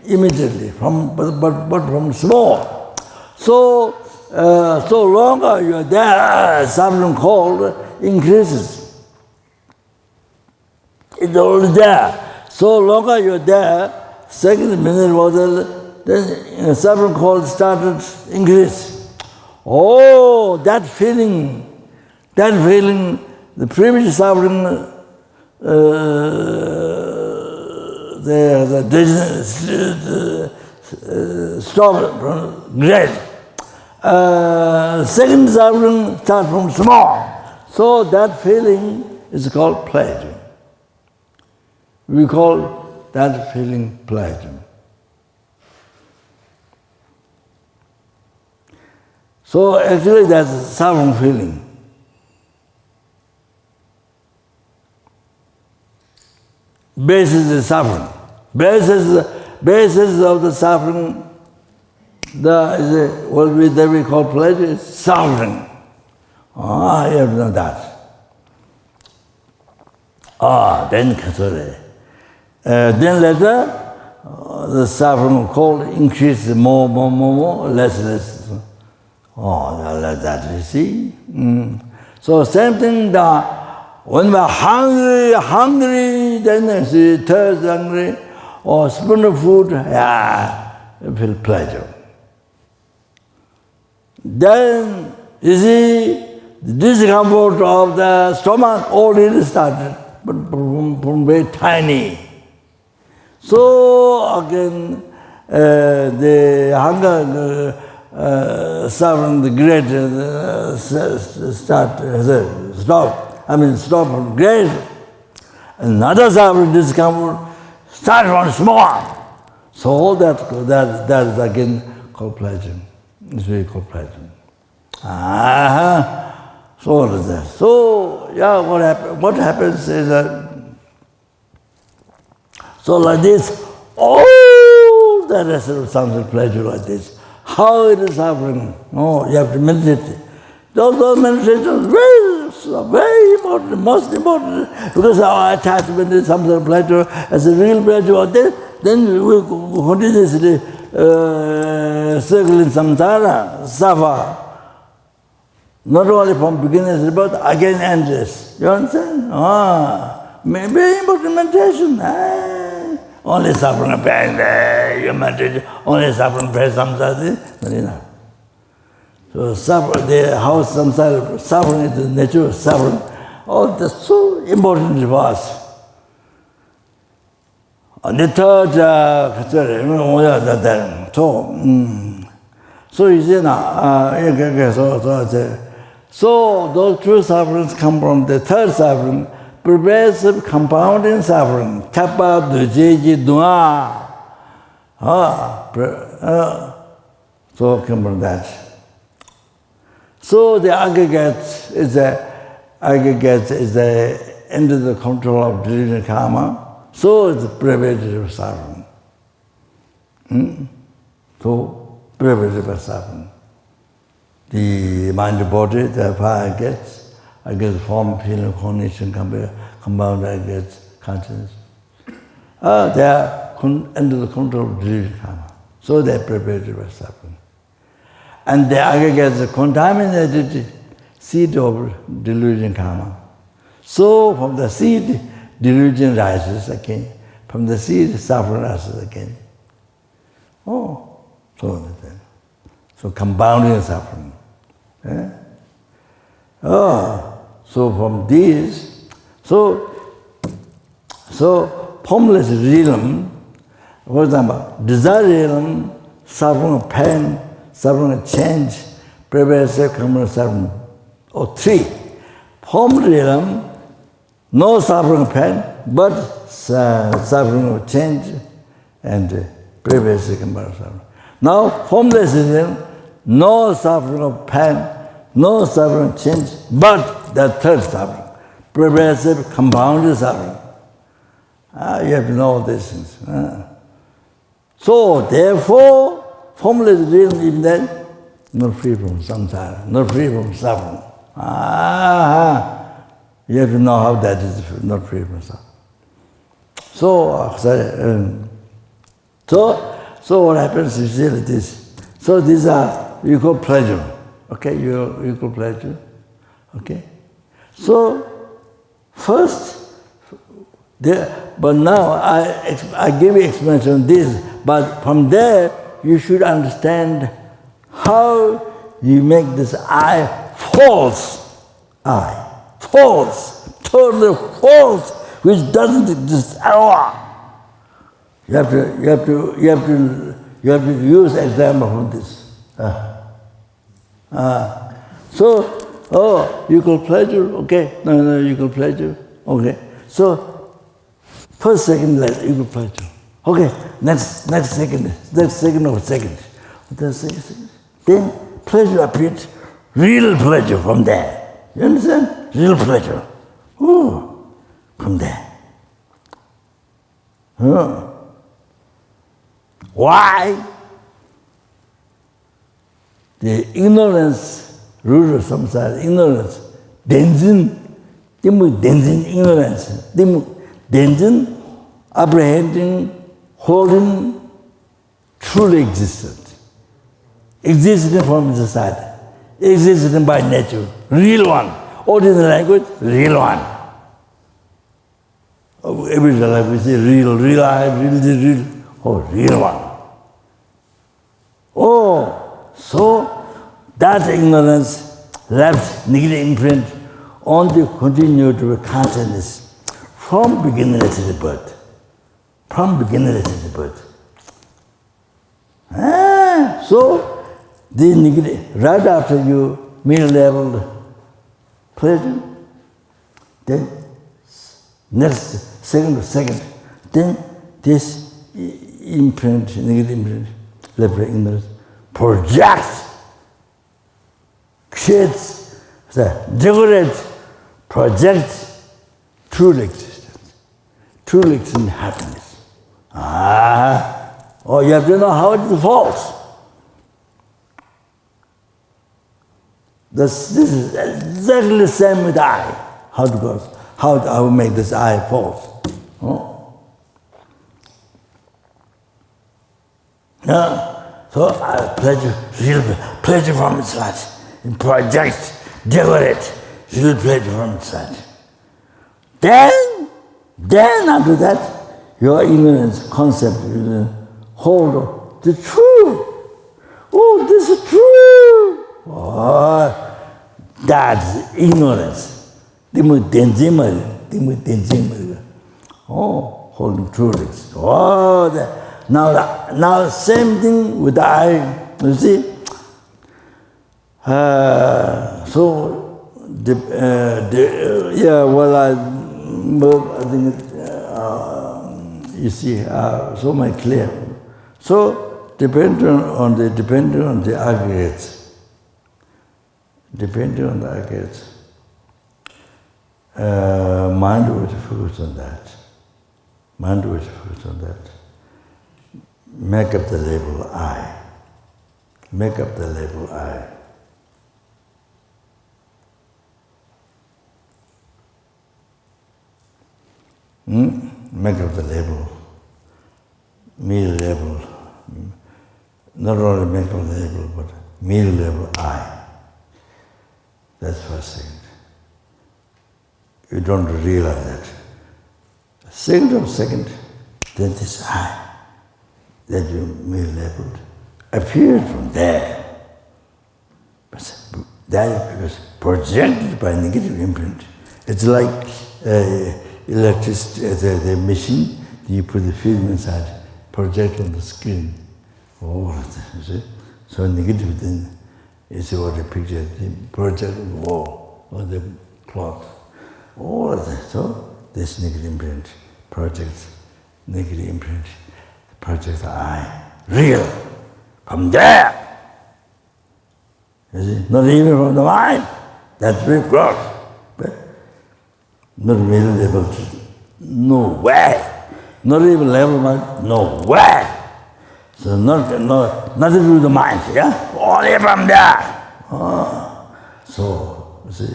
immediately but from small. So longer you are there, suffering cold increases. It's already there. So longer you are there, second minute water, then suffering cold started increase. Oh, that feeling, the previous suffering, stop from great. Second suffering starts from small. So that feeling is called pleasure. We call that feeling pleasure. So actually that's a suffering feeling. Basis is suffering. Basis of the suffering, what we call pleasure is suffering. You have to know that. Then sorry. Then later, the suffering cold increases more, less. Like that, you see. So same thing, when we're hungry, then you see thirst, hungry, or spoon of food, you feel pleasure. Then, you see, the discomfort of the stomach already started, but from very tiny. So again, the hunger, suffering, the great, stop from great. Another suffering, discomfort, start from small. So all that is again called pleasure. It's very called pleasure. So what is that? So what happens is that, so like this, all the rest of samsara pleasure like this. How it is suffering? You have to meditate. Those meditations very important, most important, because our attachment is samsara pleasure as a real pleasure. Then we will continuously circle in samsara, suffer. Not only from beginners, but again endless. You understand? Very important meditation. Only suffering pain, you meditate, only suffering pain, samsara, not enough. So how samsara, suffering is the nature of suffering. Oh, that's so important to us. And the third, so you see now, so those two sufferings come from the third suffering, pervasive compounding suffering. Kappa dujeji dua. So come from that. So the aggregate is under the control of delusion karma. So it's preventative suffering. So preventative suffering. The mind, body, the fire gets form, feeling, cognition, compound, gets consciousness. They are under the control of delusion karma. So they are preventative suffering. And the aggregate is a contaminated seed of delusion karma. So from the seed, delusion rises again. From the seed, suffering rises again. So compounding suffering. So from these, so formless realm, for example, desire realm, suffering of pain, suffering of change, pervasive common suffering, or three. Form realm, no suffering of pain, but suffering of change and pervasive common suffering. Now, formless realm, no suffering of pain, no suffering of change, but the third suffering, pervasive compounded suffering. You have to know these things. So, therefore, formless realm even then, not free from samsara, not free from suffering. You have to know how that is not free from suffering. So what happens is really this. So these are, you call pleasure. Okay, you call pleasure. Okay. So first, but now I give you explanation on this, but from there you should understand how you make this I false eye. False, totally false, which doesn't exist at all. You have to use example from this. You call pleasure, okay? No, you call pleasure, okay. So first, second, you call pleasure, okay. Next second, then pleasure appears, real pleasure from there. You understand? Real pleasure. From there. Why? The ignorance, root of samsara, ignorance, denzin ignorance, denzin, apprehending, holding, truly existent. Existent from society, existent by nature, real one. Ordinary language, real one. Everyday language, say real I, real. Real one. So that ignorance left negative imprint on the continued consciousness from beginningless to the birth. From beginningless to the birth. So the negative, right after you middle-level pleasure, then next second, then this imprint, negative imprint, left ignorance, projects, creates, decorates, projects true existence, happiness. You have to know how it is false. This is exactly the same with I. How to make this I false. So real pleasure from its life. It projects, decorates, real pleasure from its life. Then after that, your ignorance concept will hold the truth. This is true. Oh, that's ignorance. Oh, holding true this. Oh, now same thing with the eye. You see? I think you see, so much clear. So depending on the aggregates. Depending on the aggregates, mind will focus on that. Mind will focus on that. Make up the label I. Make up the label I. Make up the label. Me label. Not only make up the label, but me label I. That's first thing. You don't realize that. Second, then this I that you may labeled appeared from there. But that was projected by negative imprint. It's like electricity, the machine, you put the film inside, project on the screen. All of that, you see? So negative then. You see what the picture, the project on the wall, or the clock, all of that. So this negative imprint projects, negative imprint, projects the I, real, from there. You see, not even from the mind. That's very gross. But not really able to, no way. Not even level mind, no way. So nothing to do with the mind, yeah? Only from there. So, you see.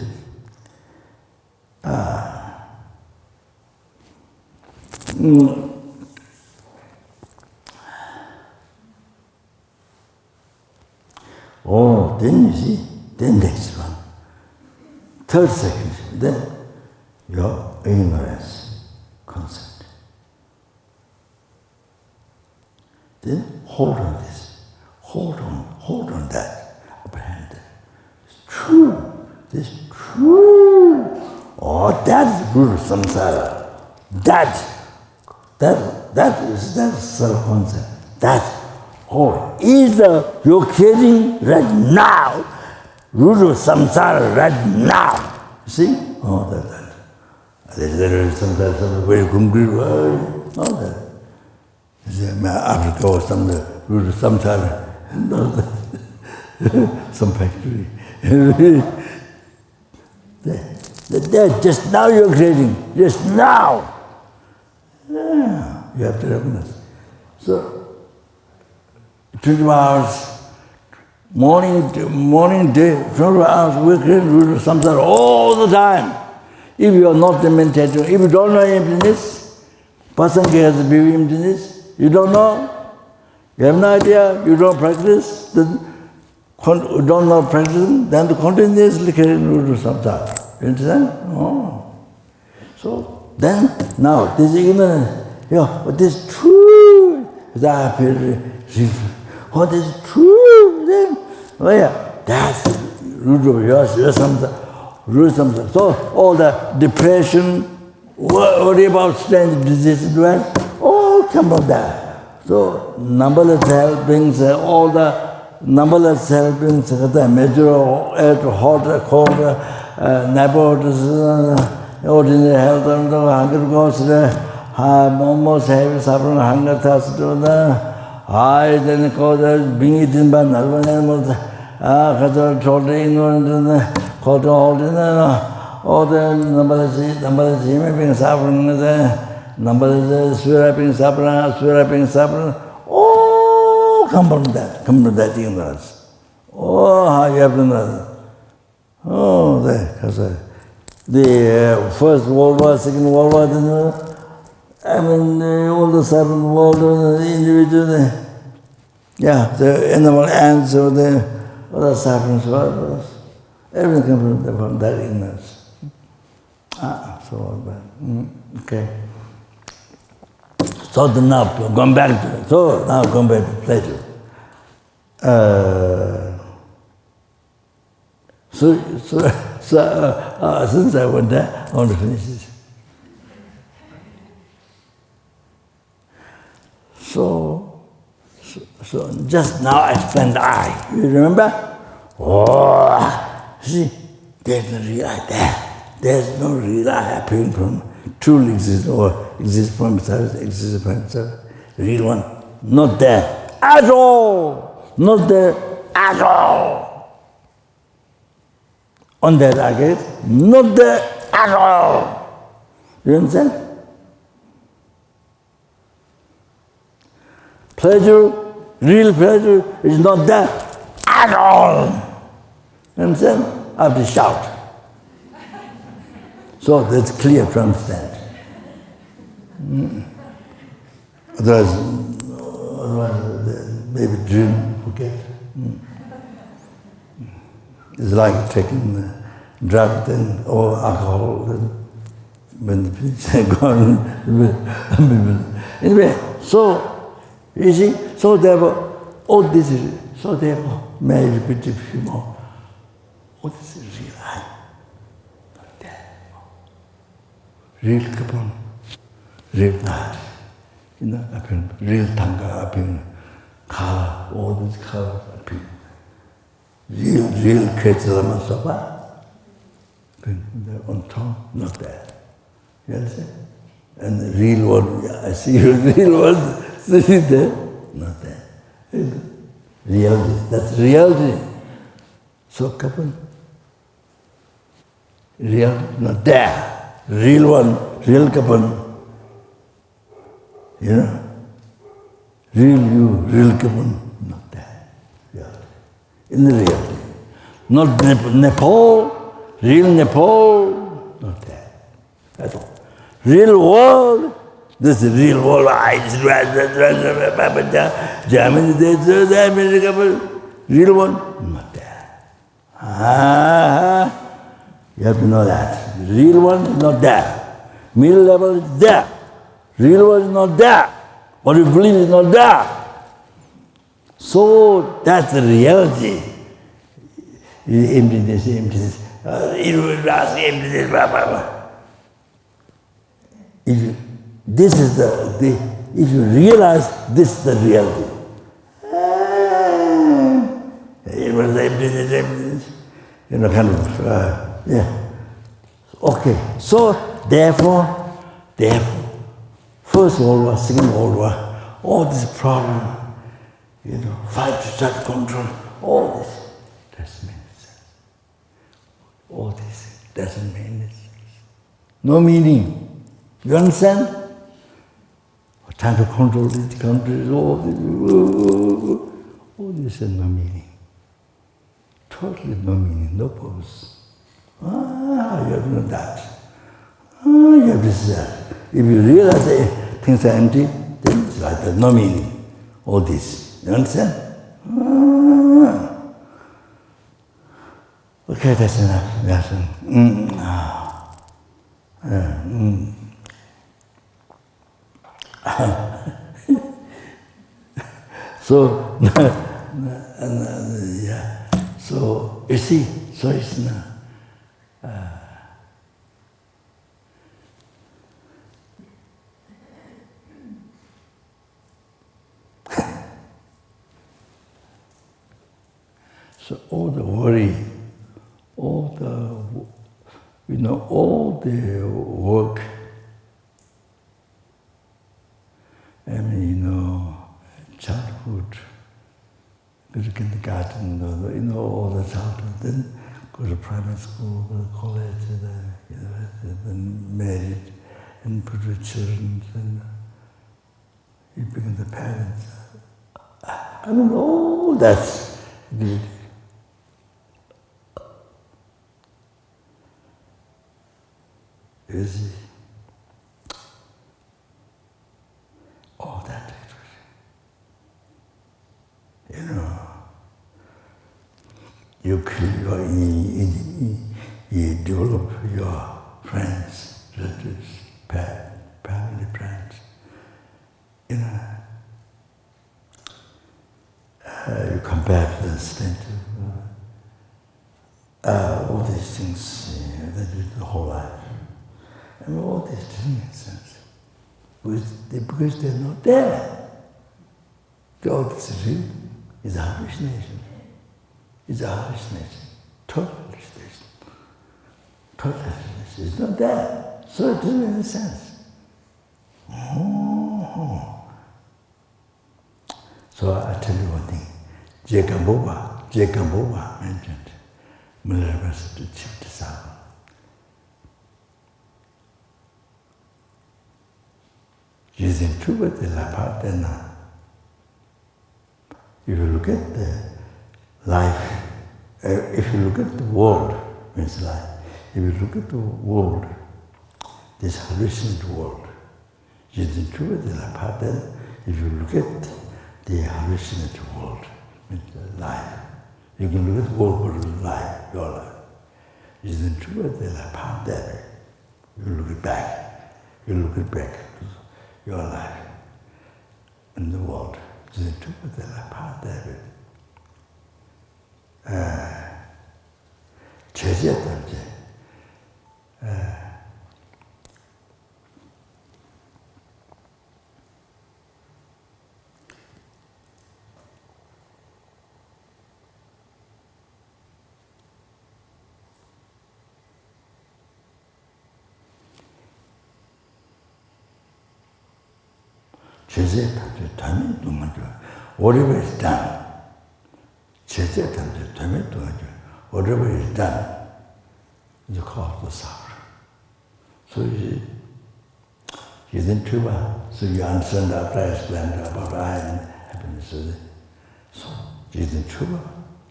Oh, then you see, then next one. Third second, then your ignorance concept. Then hold on this, hold on that, apprehend it. It's true, this is true. Oh, that's Guru Samsara. That is self-concept. That, you're creating right now, Guru Samsara right now. See? Oh, that. There's sometimes very concrete word, all that. Africa or some root of some time, some factory. There, just now you're creating, just now. Yeah, you have to recognize. So, 24 hours, morning, day, 24 hours, we're creating root of samsara all the time. If you are not meditating, if you don't know emptiness, person has the beauty emptiness, you don't know, you have no idea, you don't practice, then you don't know practicing, then the continuously carrying root of samsara. You understand? Oh. So then, now, this ignorance, what is true? That what is true? Then, that's root of your samsara. Root of samsara. So all the depression, worry about strength, disease, all come from that. So numberless helpings, all the numberless helpings, measure hot, cold, neighborhoods, ordinary health, hunger goes, almost heavy suffering, hunger, thirst, high, then cause being eaten by nervous animals, children, ignorant, caught holding, all the numberless human beings suffering, numberless swearing, suffering, all come from that ignorance. Oh, how you have to know. Oh, because the First World War, Second World War, all the seven world, the individual, the animal ants, or the suffering, everything comes from that ignorance. So bad. Okay. So now, going back to pleasure. Since I went there, I want to finish this. So just now I explained the eye. You remember? Oh, see, there's no real eye there. There's no real eye appearing from truly exists or exists from itself, exists from itself. Real one, not there at all. Not there at all. On that agate, not there at all. You understand? Pleasure, real pleasure is not there at all. You understand? I have to shout. So that's clear to understand. Otherwise, maybe dream, forget. It's like taking drug then, or alcohol, then when the people are gone. Anyway, so, you see, so therefore, all this is, so therefore, may I repeat a few more. All this is real eye, not there. Real Kopan, real eye, appearing, real tanga appearing, color, all these colors appearing. Real creates Lama Zopa, on top, not there. You understand? And the real one, I see you, real one, see there, not there. Reality, that's reality. So Kopan, real, not there. Real one, real Kopan. You know? Real you, real Kopan, not there. Reality. In the reality. Not Nepal, real Nepal, not there at all. Real world, this is real world, real one, not there. You have to know that. The real one is not there. Middle level is there. Real one is not there. What you believe is not there. So that's the reality. Emptiness. Emptiness, blah, blah, blah. This is if you realize this is the reality. It was emptiness. Kind of, yeah. Okay, so therefore, first world war, second world war, all this problem, fight to start control, all this doesn't make sense. All this doesn't make any sense. No meaning. You understand? Trying to control these countries, all this has no meaning. Totally no meaning, no purpose. You have to know that. You have to see that. If you realize that things are empty, then it's like there's no meaning. All this. You understand? Okay, that's enough. So, yeah. So you see, so it's now. So all the worry, all the work. Childhood, go to kindergarten, all the childhood, then go to primary school, go to college, then married, and put with children, and you become the parents. All that's good. You see, all that. You develop your friends, relatives, family friends. You compare to the state all these things that we do the whole life. And all these tendencies, because they're not there. All this is real, is a hallucination. It's a hallucination. Total hallucination. Total hallucination. It's not there. So it doesn't make any sense. So I tell you one thing. Jekamboba mentioned Vajrasattva chief disciple. Using Tuba de la Partena. If you look at the life, if you look at the world, means life, if you look at the world, this hallucinate world, using Tuba de la Partena, if you look at the hallucinate world, means life, you can look at the world for life, your life. Using Tuba de la Partena, you look it back, you look it back to your life in the world. The truth de la Partena. Whatever is done, whatever is done, is cause of suffering. So you think too much, so you understand after I explained about I and happiness. So you think too much,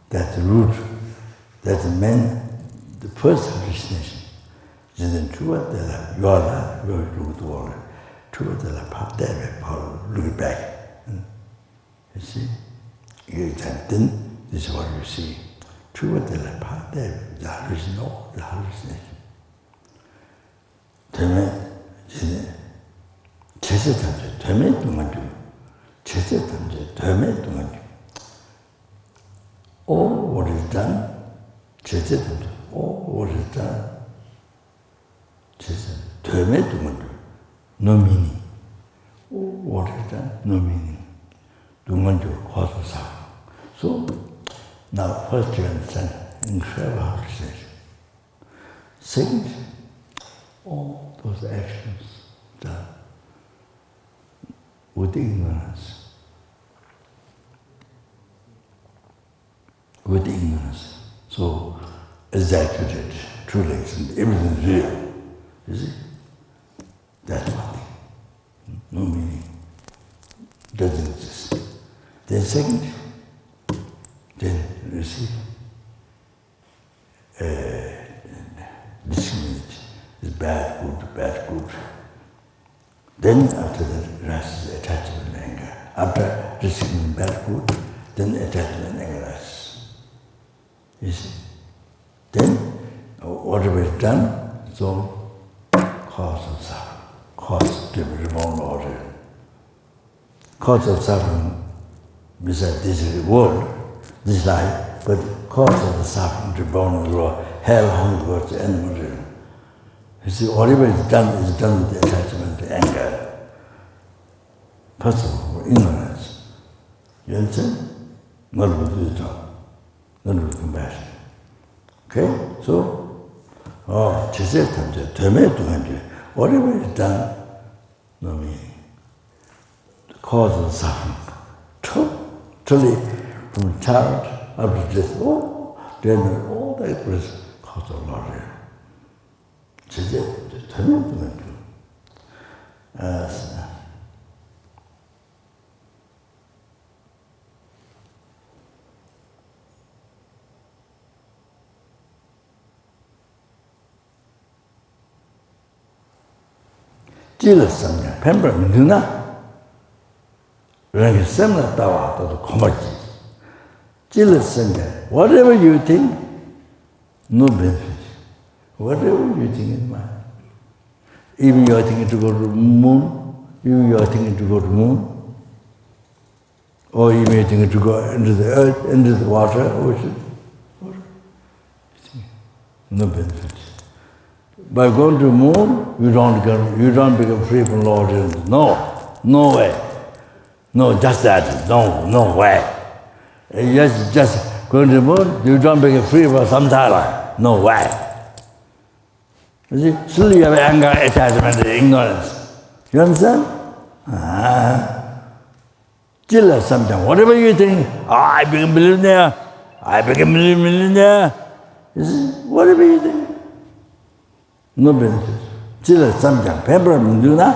that's the root, that's the main, the first hallucination. You think too much, your life, your root world. True de la Partena, look back. You see? Then this is what you see. True de la Partena, the hallucination. All what is done, all what is done, no meaning. What is done? No meaning. Don't want to cause of suffering. So, now first you understand incredible hallucination. Second, all those actions done with ignorance. With ignorance. So, exaggerated, true legs, everything is real. You see? That's one thing. No meaning. Doesn't exist. Then second, then you see, discriminate. It's bad, good. Then after that, arises attachment and anger. After discriminating bad, good, then attachment and anger arises. You see? Then, whatever is done, it's all cause of suffering. Cause to be reborn order. Cause of suffering besides this world, this life, but cause of the suffering to born in the world, hell, hunger, to animal realm. You see, whatever is done with the attachment to anger. First of all, ignorance. You understand? Not with wisdom, not with compassion. Okay? So, whatever is done, no meaning. The cause of suffering. Totally, from child up to death, then all that was cause of lordship. jealous samnya pember mingna rangi samna tawa to komaji jealous samnya whatever you think no benefit whatever you think in mind even you are thinking to go to the moon you are thinking to go to the moon or you may think to go into the earth into the water ocean No benefit. By going to moon, you don't become free from Lord. No way. No, just that. No way. Just going to the moon, you don't become free from samsara. No way. You see, still you have anger, attachment, and ignorance. You understand? Still something. Whatever you think, I become a millionaire, I become a millionaire. You see, whatever you think. No benefit. Still something. Pamper, do not.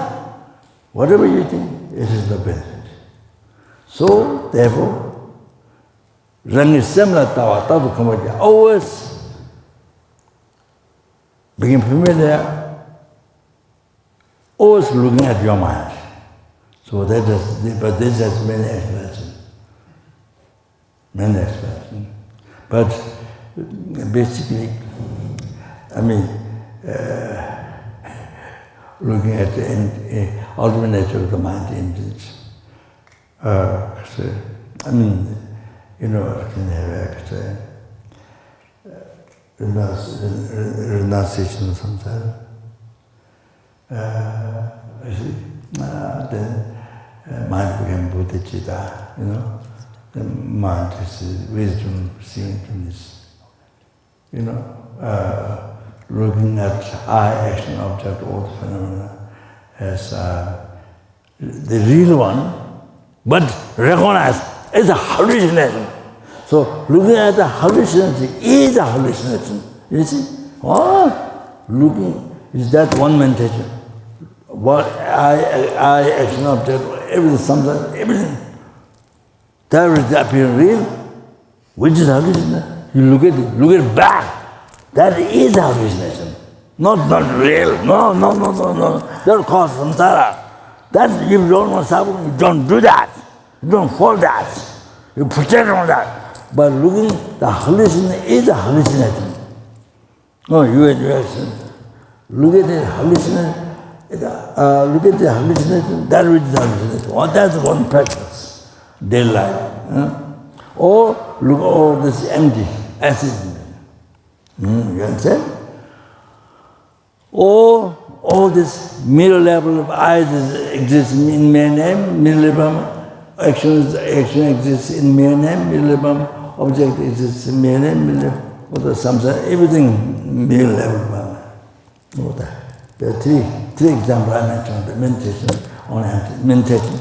Whatever you think, it is no benefit. So, therefore, Rangi similar tawa tabu kamaja always become familiar, always looking at your mind. So that is, but this has many explanations. Many explanations. But basically, I mean, looking at the ultimate nature of the mind engines. I mean, you know, renunciation of samsara. Then mind became bodhicitta, you know. The mind is wisdom, seeing things, you know. Looking at I, action, object, all the phenomena as the real one, but recognized as a hallucination. So looking at the hallucination is a hallucination. You see? Looking is that one meditation. What I, action, object, everything, sometimes everything. That is appearing real, which is hallucination. You look at it back. That is hallucination. Not real. No. That cause samsara. That if you don't want suffering, you don't do that. You don't hold that. You protect on that. But looking, the hallucination is a hallucination. No, you look at the hallucination. Look at the hallucination. That which is hallucination. That's one practice. Daily life. Or look at this empty, acid. You understand? Or all this middle level of I exists in mere name, middle level action exists in mere name, middle level object exists in mere name, middle level or the samsara, everything middle level. There are three examples I mentioned: the meditation on empty, meditation,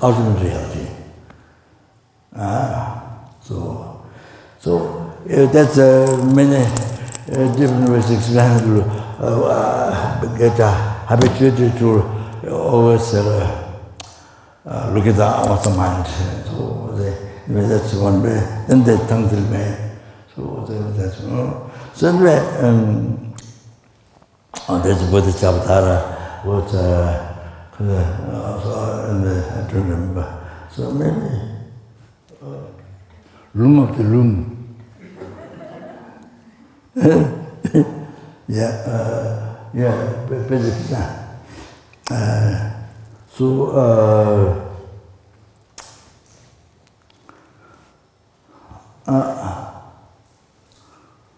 ultimate reality. So that's many different ways to explain to get habituated to always look at the mind. So that's one way. Then they tongue till way. So that's one. So anyway, there's Bodhisattva, what I don't remember. So maybe room of the room. Basically.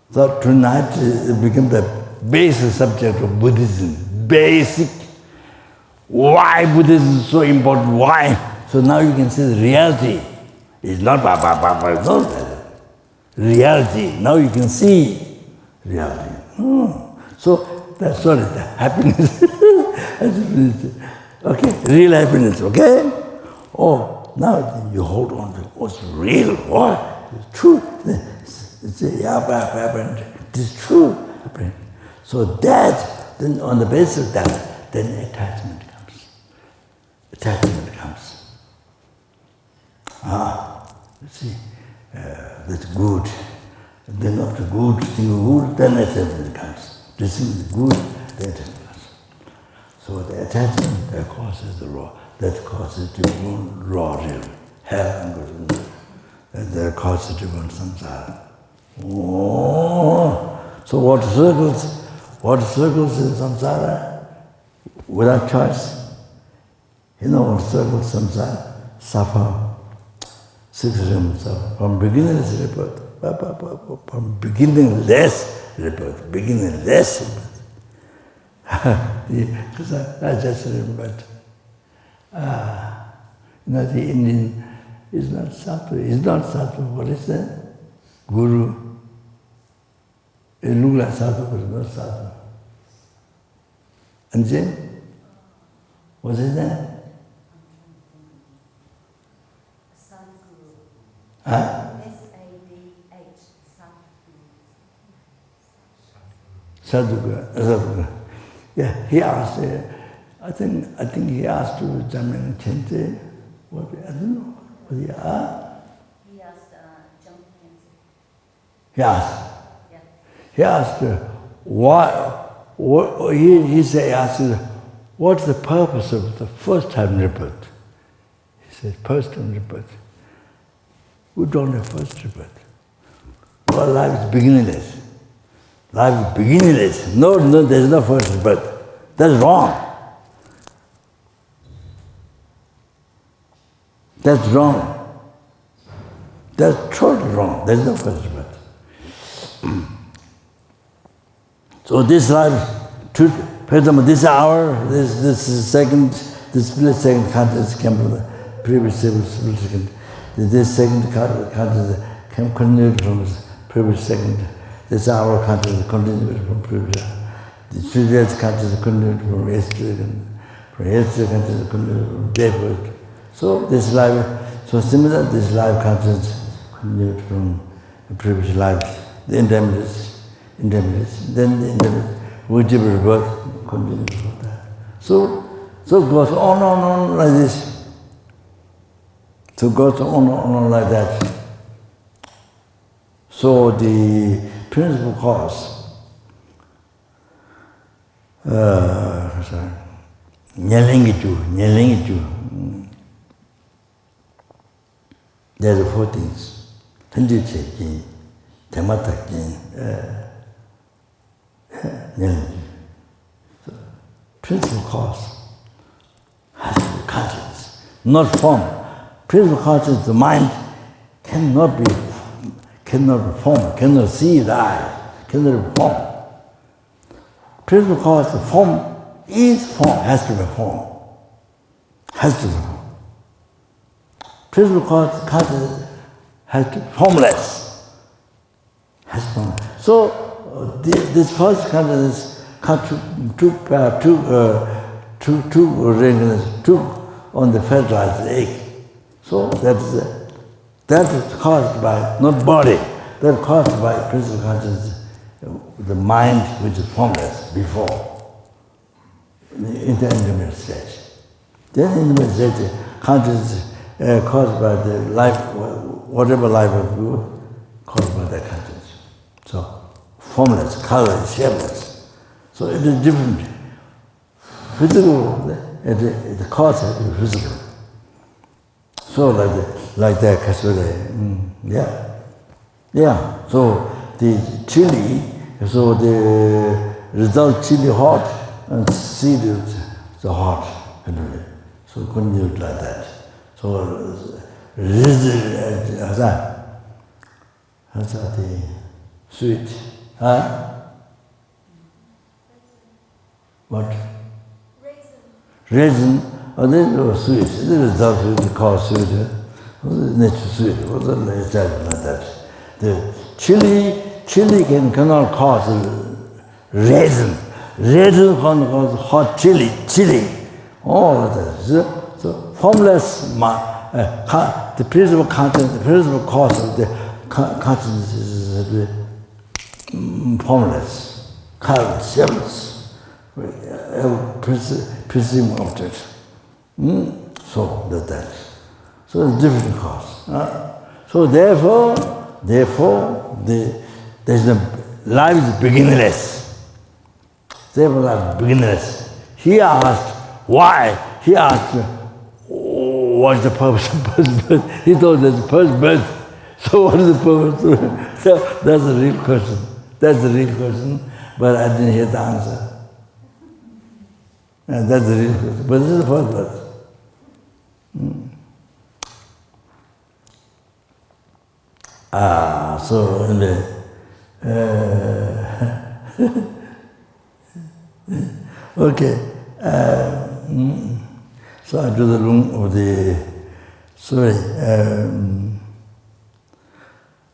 So tonight it became the basic subject of Buddhism. Basic. Why Buddhism is so important? Why? So now you can see the reality. It's not it's not reality. Now you can see reality. So that's sorry, the happiness. Okay, real happiness, okay? Oh, now you hold on to what's real, what? It's true. It's happened. It is true. So that, then on the basis of that, then attachment comes. Attachment comes. You see, that's good. And then after good, then attachment comes. This is good, then attachment comes. So the attachment that causes the raw, that causes the raw real, hell and good, and that causes the samsara. So what circles in samsara without choice? You know what circles samsara? Suffer. 6 realms suffer. From beginningless rebirth. from beginningless rebirth, beginningless rebirth. Because I just remembered, the Indian is not sattva, what is that? Guru. It looks like sattva, but it's not sattva. And then, what's his name? Huh? S-A-D-H, Sadhguru. Yeah, he asked, I think he asked to Jamyang Chente, what, I don't know, what he asked? He asked Jamyang Chente. He asked. Yeah. He asked, he asked, what's the purpose of the first time rebirth? He said, first time rebirth. We don't have first rebirth. Our life is beginningless. Life is beginningless. No, there's no first rebirth. That's wrong. That's wrong. That's totally wrong. There's no first rebirth. So this life, for example, this hour, this split second consciousness came from the previous split second. This second consciousness came continued from the previous second. This hour consciousness continued from previous hour. The 3 days consciousness continued from yesterday, and from yesterday consciousness continued from day first. So this life, so similar, this life consciousness continued from the previous lives, the indemnities, then the indemnities, Vajrasattva rebirth continues from that. So it goes on like this. So it goes on like that. So the principal cause, there are 4 things. So, principal cause has to be conscious, not form. Principal consciousness, the mind cannot be formed, cannot see the eye, cannot be formed. Principal cause, the form is form, has to be formed. Has to be formed. Principal cause, consciousness has to be formless. Has to be formless. So this first consciousness two on the fertilized egg. So that is caused by, not body, that is caused by principal consciousness, the mind which is formless before, in the intermediate stage. Then in the intermediate stage, consciousness caused by the life, whatever life of good, caused by that consciousness. So formless, colorless, shapeless. So it is different. Physical, the cause has to be physical. So like that, Kasure, yeah. So the chili, so the result chili hot and seed is the hot. So continue like that. So how's that the sweet? Huh? What? Raisin. Oh, this is sweet. This is not sweet, called sweet. Natural sweet. What's that like that? The chili cannot cause raisin. Raisin can cause hot chili. All of that. So formless, the principal content, the principal cause of the consciousness is formless, colorless, shapeless, perceiving object. So that. So it's different cause. So therefore, there's the life is beginningless. Therefore, life is beginningless. He asked why. He asked what's the purpose of first birth. He told there's the first birth. So what is the purpose? So that's the real question. That's the real question. But I didn't hear the answer. And that's the real question. But this is the first birth. So in the okay. So I do the room of the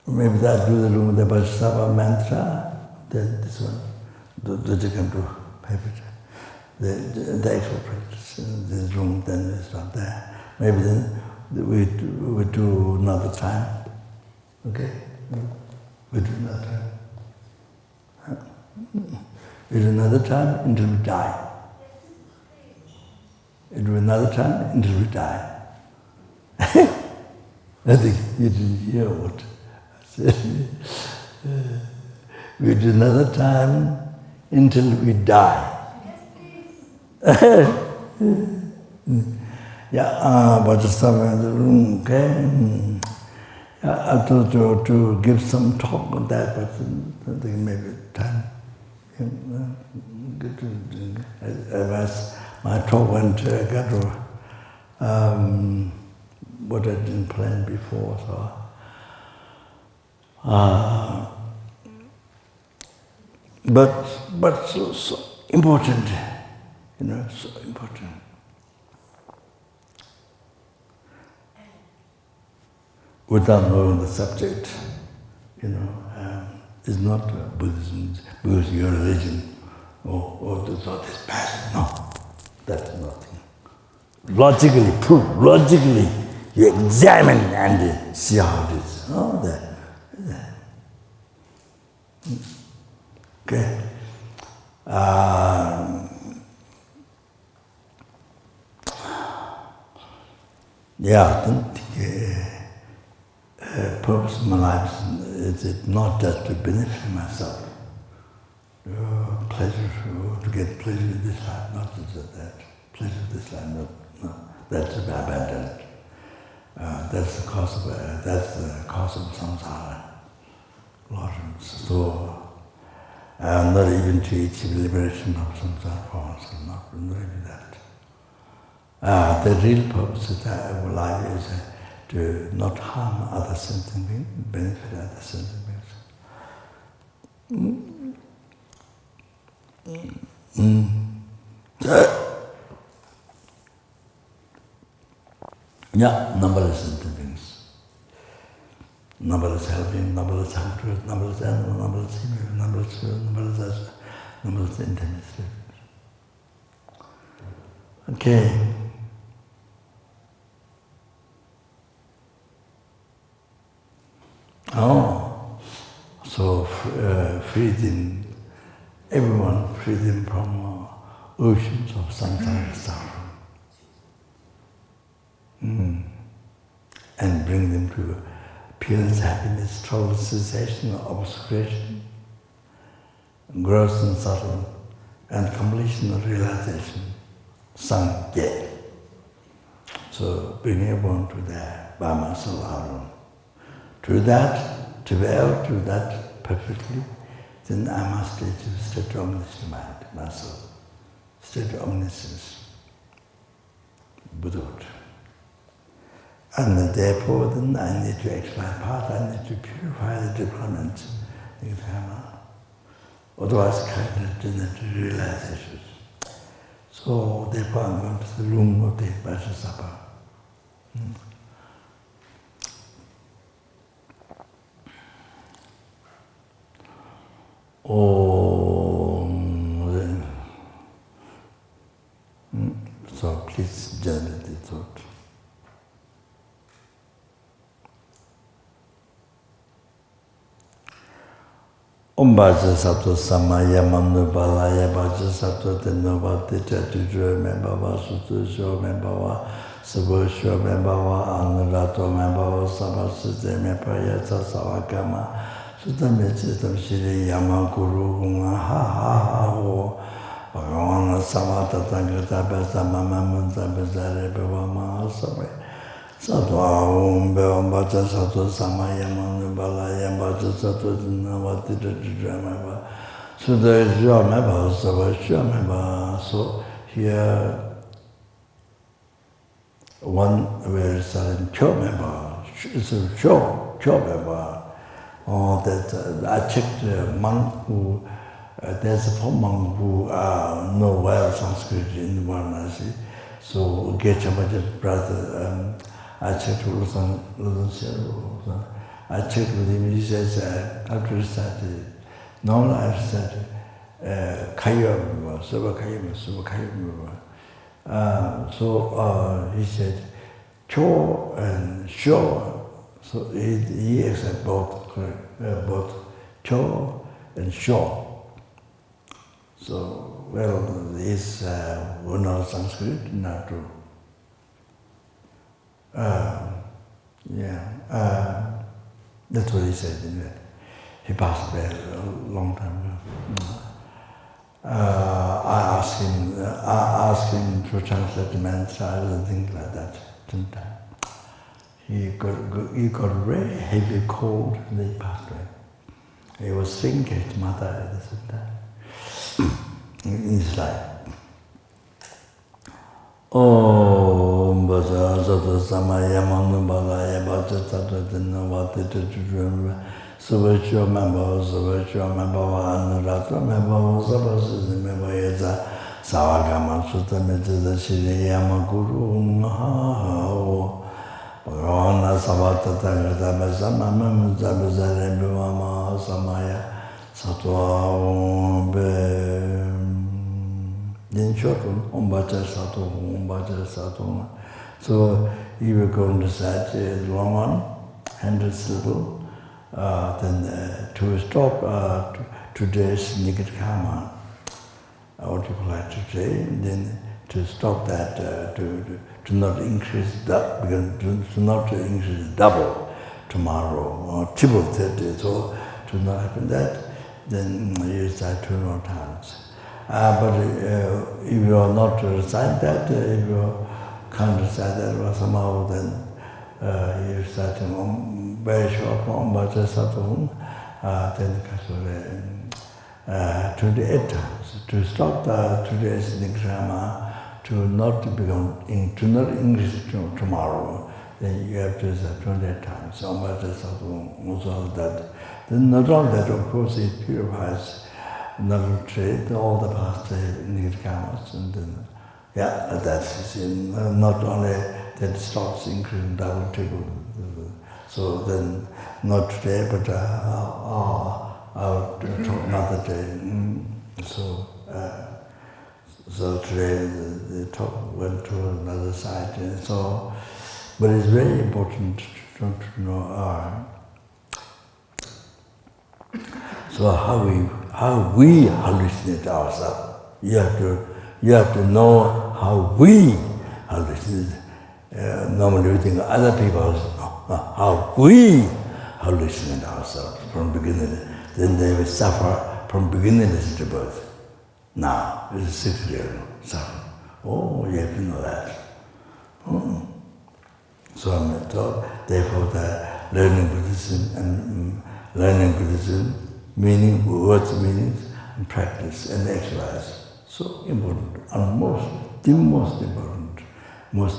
maybe that do the room of the Vajrasattva mantra. Then this one, Dorje Khadro, the actual practice in this room. Then it's not there. Maybe then we do another time. Okay, we do another time. We do another time until we die. We do another time until we die. I think you didn't hear what I said. We do another time until we die. Yeah, but just in the room, okay? I thought to give some talk on that, but I think maybe time. My talk went Khadro, what I didn't plan before, so. But so important, so important. Without knowing the subject, is not Buddhism, because your religion, or this passion. No, that's nothing. Logically prove, logically you examine and see how it is. Okay. I think purpose of my life is it not just to benefit myself, pleasure, to get pleasure in this life, not just that. Pleasure in this life, no, that's abandoned. That's the cause of samsara. So, not even to achieve liberation of samsara for oneself, not really that. The real purpose of our life is to not harm other sentient beings, benefit other sentient beings. Numberless sentient beings. Numberless helping, numberless hunters, numberless animals, numberless females, numberless spirit, numberless intimate spirits. Okay. So freedom, everyone freedom from oceans of samsara suffering. And bring them to appearance, happiness, trouble, cessation, obscuration, gross and subtle, and completion of realization, sangye. So bring everyone to that by myself alone. To that, to be able to do that perfectly, then I must get to state of omniscience mind, myself, state of omniscience, Buddhahood. And therefore, then I need to explain part, I need to purify the development in dharma. Otherwise, I can't do the realization. So, therefore, I'm going to the room of the Vajrasattva. So please journey the thought. Vajrasattva samaya manubhalaya Vajrasattva tenobhati chatujya membhava sutusya membhava sabhusya membhava anurato membhava sabhasite mepayata savakama sutamecitam shiri yama guru gunga ha ha ha ho bhagavana samatatankata besamama munta besare bhavama sabe Sattva om bevam Vajrasattva samaya manubhalaya Vajrasattva tenobhati chatujya membhava sudasya membhava sabhusya membhava. So here one very sudden cho membhava, it's a cho membhava. I checked a monk who, there's a foreign monk who know well Sanskrit in Varanasi. So Gechamaja's brother, I checked with I checked with him, he says, after he started, normally I started Kayam, Soba Kayam. So he said, Cho and Sho. So he accepts both Cho and Sho. So, well, this who knows Sanskrit, not true. That's what he said. He passed away a long time ago. I asked him to translate the mantras and things like that. Sometimes he got very heavy cold and he passed away. He was thinking his mother at the same time in his life. Om Vajrasattva Samaya Manu Balaya Vajrasattva Dinavati Tujurum Subhacho Mamba Anuratra Mamba Sabhasisi Mamba Yeza Savagama Sutta Metta Shiri Yamakuru Bhagavana Savata Tagata Basama Zabazare Bhivama Samaya Satwa in short, Vajrasattva. So he will go on the side, long one, 100 syllable, then to stop today's negative karma, what you like to say, then to stop that, to not increase that, to not increase double tomorrow or triple 30, so to not happen that, then you start 2 more times. But if you are not to recite that, if you can't recite that or somehow, then you start very short form, Vajrasattva, then 28 times. To stop today's nikrama, to not increase tomorrow, then you have to say 28 times. So Vajrasattva, also that. Then not only that, of course, it purifies not trade all the past negative karmas, and then that's not only that it stops increasing double, triple. So then not today, but I'll talk another day. So today the talk went to another side. So, but it's very important to know so how we hallucinate ourselves. You have to know how we hallucinate. Normally we think other people how we hallucinate ourselves from beginning. Then they will suffer from beginningless to birth. Now it's a 6-year suffering. Oh, you have to know that. So therefore the learning Buddhism, meaning, words, meanings, and practice and exercise. So important, and the most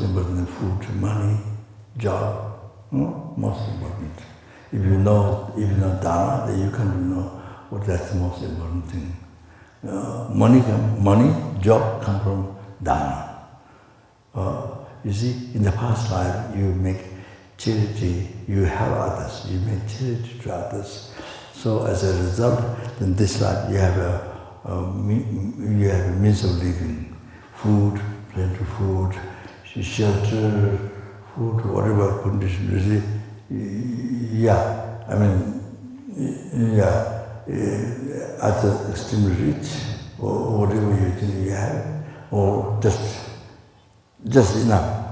important than food, money, job, most important. If you know dharma, then you can know what that's the most important thing. Money, job come from dharma. You see, in the past life, you make charity, you help others, you make charity to others. So as a result, in this life you have a means of living, food, plenty of food, shelter, food, whatever condition. You see, either extremely rich or whatever you think you have, or just enough.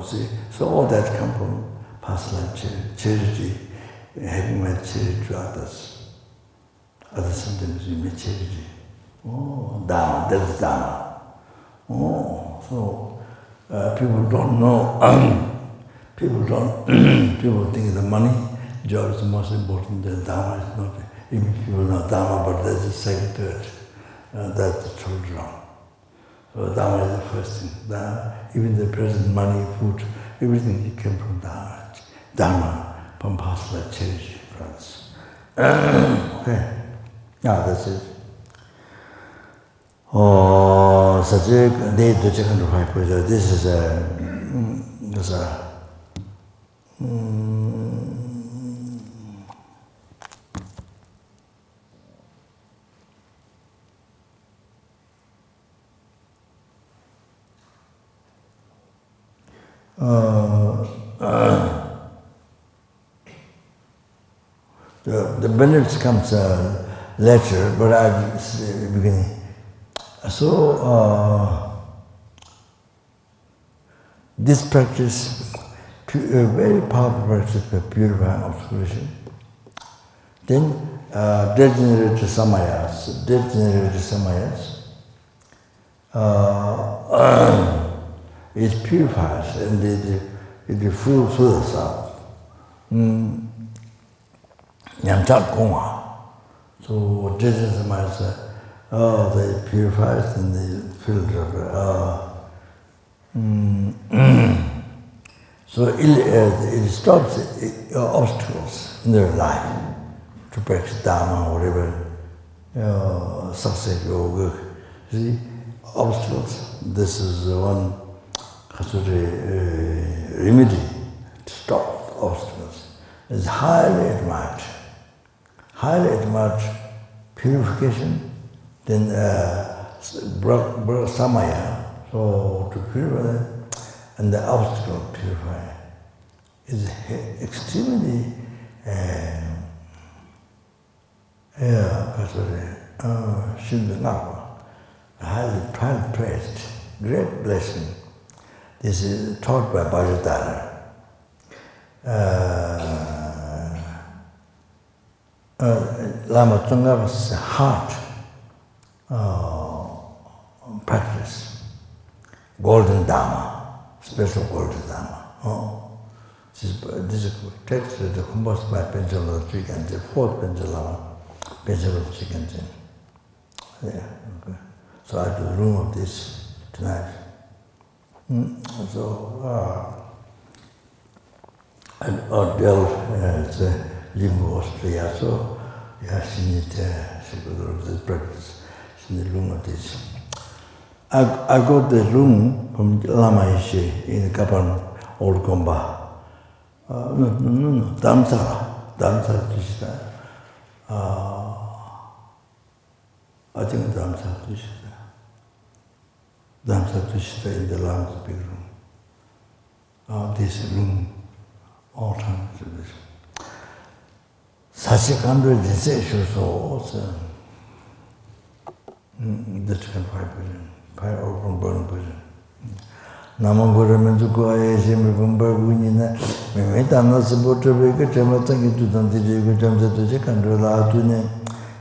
See, so all that comes from past life charity, having my charity to others. Others sometimes you make charity. Oh, dharma, that's dharma. Oh, so people don't know. People think the money, job is the most important. The dharma is not. Even people know dharma, but that's the second, third. That's totally wrong. So dharma is the first thing. Even the present money, food, everything came from dharma. Dharma from past life charity for us. Okay. Yeah, that's it. Oh, such a day to check into high puja. This is the benefits comes later, but at the beginning. So this practice, a very powerful practice for purifying obscuration. Then degenerated samayas, it purifies and it fulfills up. So degenerated samayas, they purifies and they filter. So it stops obstacles in their life to practice dharma or whatever success or work. See, obstacles. This is one remedy to stop obstacles. It's highly admired. Highly admired purification. Then samaya, so to purify, and the obstacle to purify is extremely highly praised, great blessing. This is taught by Vajrasattva. Lama Tsongkhapa's heart practice, golden dharma, special golden dharma. This is text is composed by Penjala Trikante, fourth Penjala, Penjala Trikante. Yeah, okay. So I do the room of this tonight. So I delve Limbo Austria, so she needs this practice. In the room of this. I got the room from Lama in Kopan Old Komba. No, Samsara Tushita. I think Samsara Tushita. Samsara Tushita in the Lama's big room. This room, all times to this. Such a country disease also. That's kind of fire open burning prison. Namagura Menzuko, Shimba Winina, Memetana Sabotra Vega, Chamatangi to Tanti, Jamsa to check and roll Tune,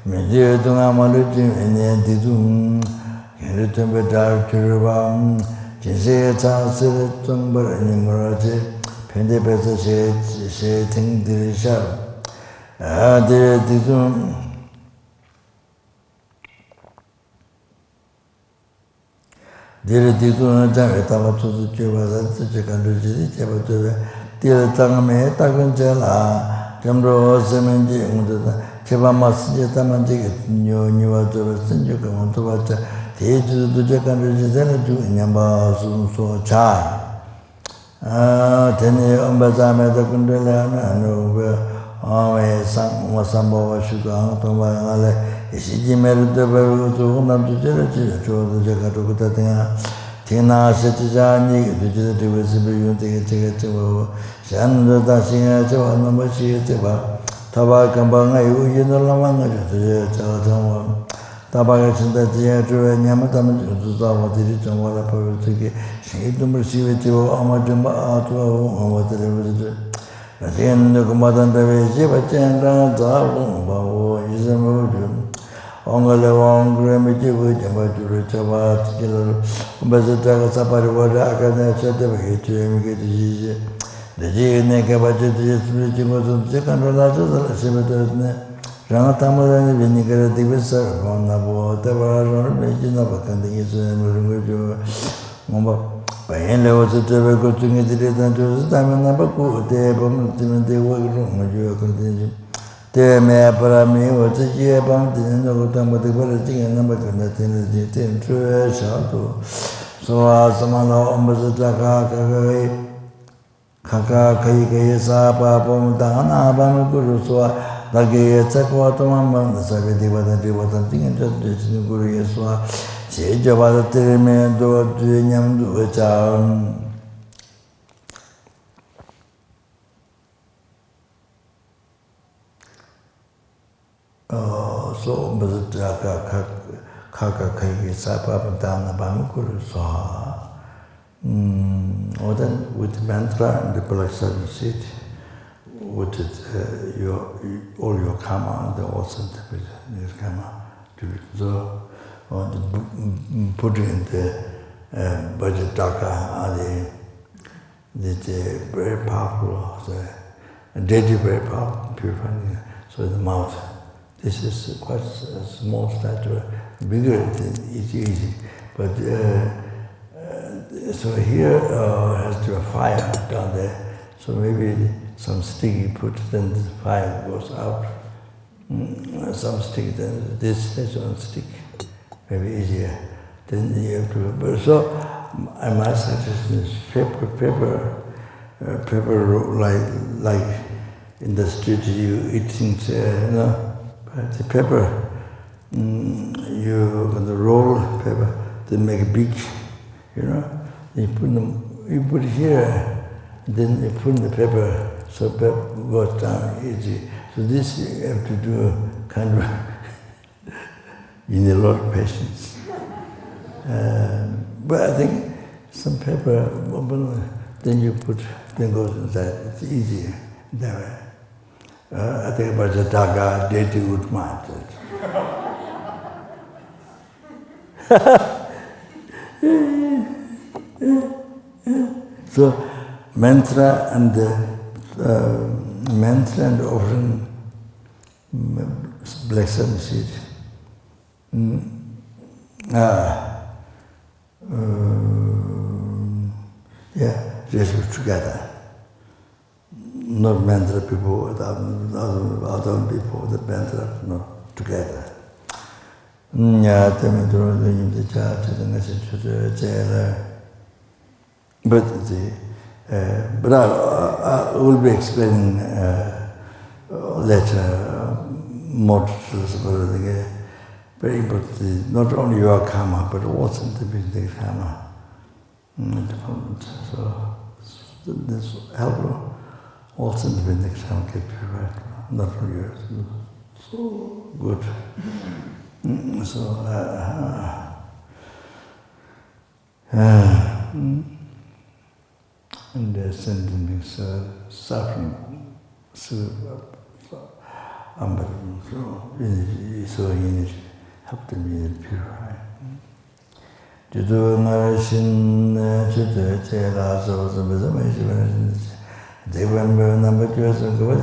Media to Amalutim, and Yantidum, and return by dark Cherubam, Jesse Tansi, Tumber, and Murate, Pendepesa said, Ting Dirisha. There Tidum. Dire tituna jame tama tutu cheva zatsu chekandu jiri cheva tuve dire tangame takun chela jamro semenji ungdata cheva masje tamanji nyuwa tuve senju kama tuva cha teju tu chekandu jizena ju nyamba so cha teni ombazame takundele anu ame sang masamba shuka tamba ngale Ishiji merita baru tu nam tu cera cera coba tu jaga tu kita tina setijani tu cera tu bersebut tiga tiga coba sian tu singa coba nama sia coba tabak kembang ayu jenuh lama ngaji tu cera coba tabak cinta dia tu nyaman taman tu tahu diri coba lah perlu tu ke sini tu bersih coba amat jumpa tu amat terus tu Nanti kemadan tapi siapa cendera tahu bahawa Islam itu Ongle wong gremiti wujamba juru cabat kilo bazata sapari wada akana chate begitu emiketi jadi ne ke baca tu seperti macam sekan rolatu sebetulnya jangan tamuran ini kira dibesar mana buat tawaran begini bahkan tinggi semua juga ngomong pengen lewat tu begitu tinggi tidak tentu tapi nampak ku te pemerintah dewa itu maju akan tinggi Te me para me was a year bound in the Lutam with the Villaging and number connecting the ten true shadow. So as Samana Ombazaka Kaka Kai Sapa Pomdana Bamaguru Swa Dagi Takwatamam, the Savidi was a devoted thing and just Guru Swa. Say Java Terme do Dinyam do a town. So Mazaka Kaka Kai Sapa Dana Bamukuru Swa. Or then with mantra and the Black Seven Seat, with it, all your karma, the also the karma to so put in the Vajrasattva, the very powerful, the deity very powerful, purifying. So the mouth. This is quite a small statue, bigger than easy. But so here has to be a fire down there. So maybe some stick you put, then the fire goes out. Some stick, then this is on stick, maybe easier. Then you have to. But so my suggestion is pepper, like in the street you eat things, But the pepper, you roll pepper, they make a big, You put it here, then you put the pepper, so pepper goes down easy. So this you have to do kind of, you need a lot of patience. But I think some pepper, then you put, then goes inside. It's easier that way. I think about the Daga, deity would mind it. So mantra and offering Black Seven Seed. Just together. Not mantra people, other people, the mantra, not together. But I will be explaining later more very important, not only your karma, but also the business karma. So this help also in the business karma get purified, not only yours. So good. So and the sentient suffering, so you help them purify. They remember number 2 and go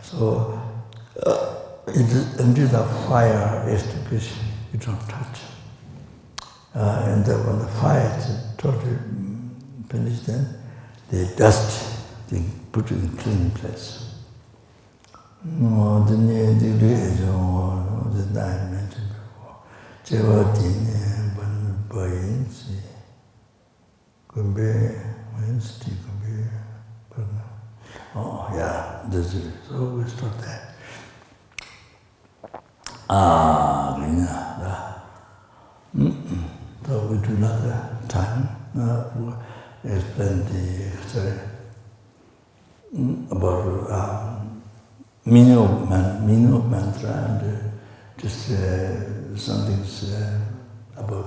so it is indeed a fire extinguished, you don't touch. And then when the fire is totally finished, then the dust, they put it in a clean place. No, the I mentioned before. Oh, yeah, this is so we start there. So we do another time. Explain the story about meaning of mantra and just some things about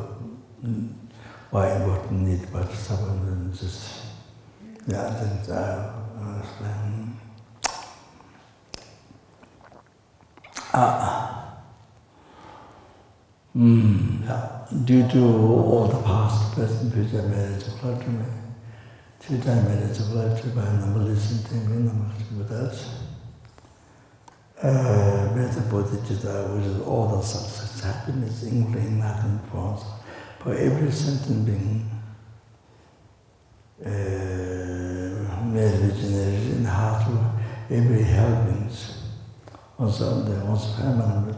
why important need Vajrasattva and just things I'll explain. Due to all the past, present, future merits of Lama, 2-time merits of Lama by numberless and numberless with us, Better Bodhicitta, which is all the success, happiness, including nothing forms, for every sentient being made generated in the heart of every helpings. Also, the most permanent,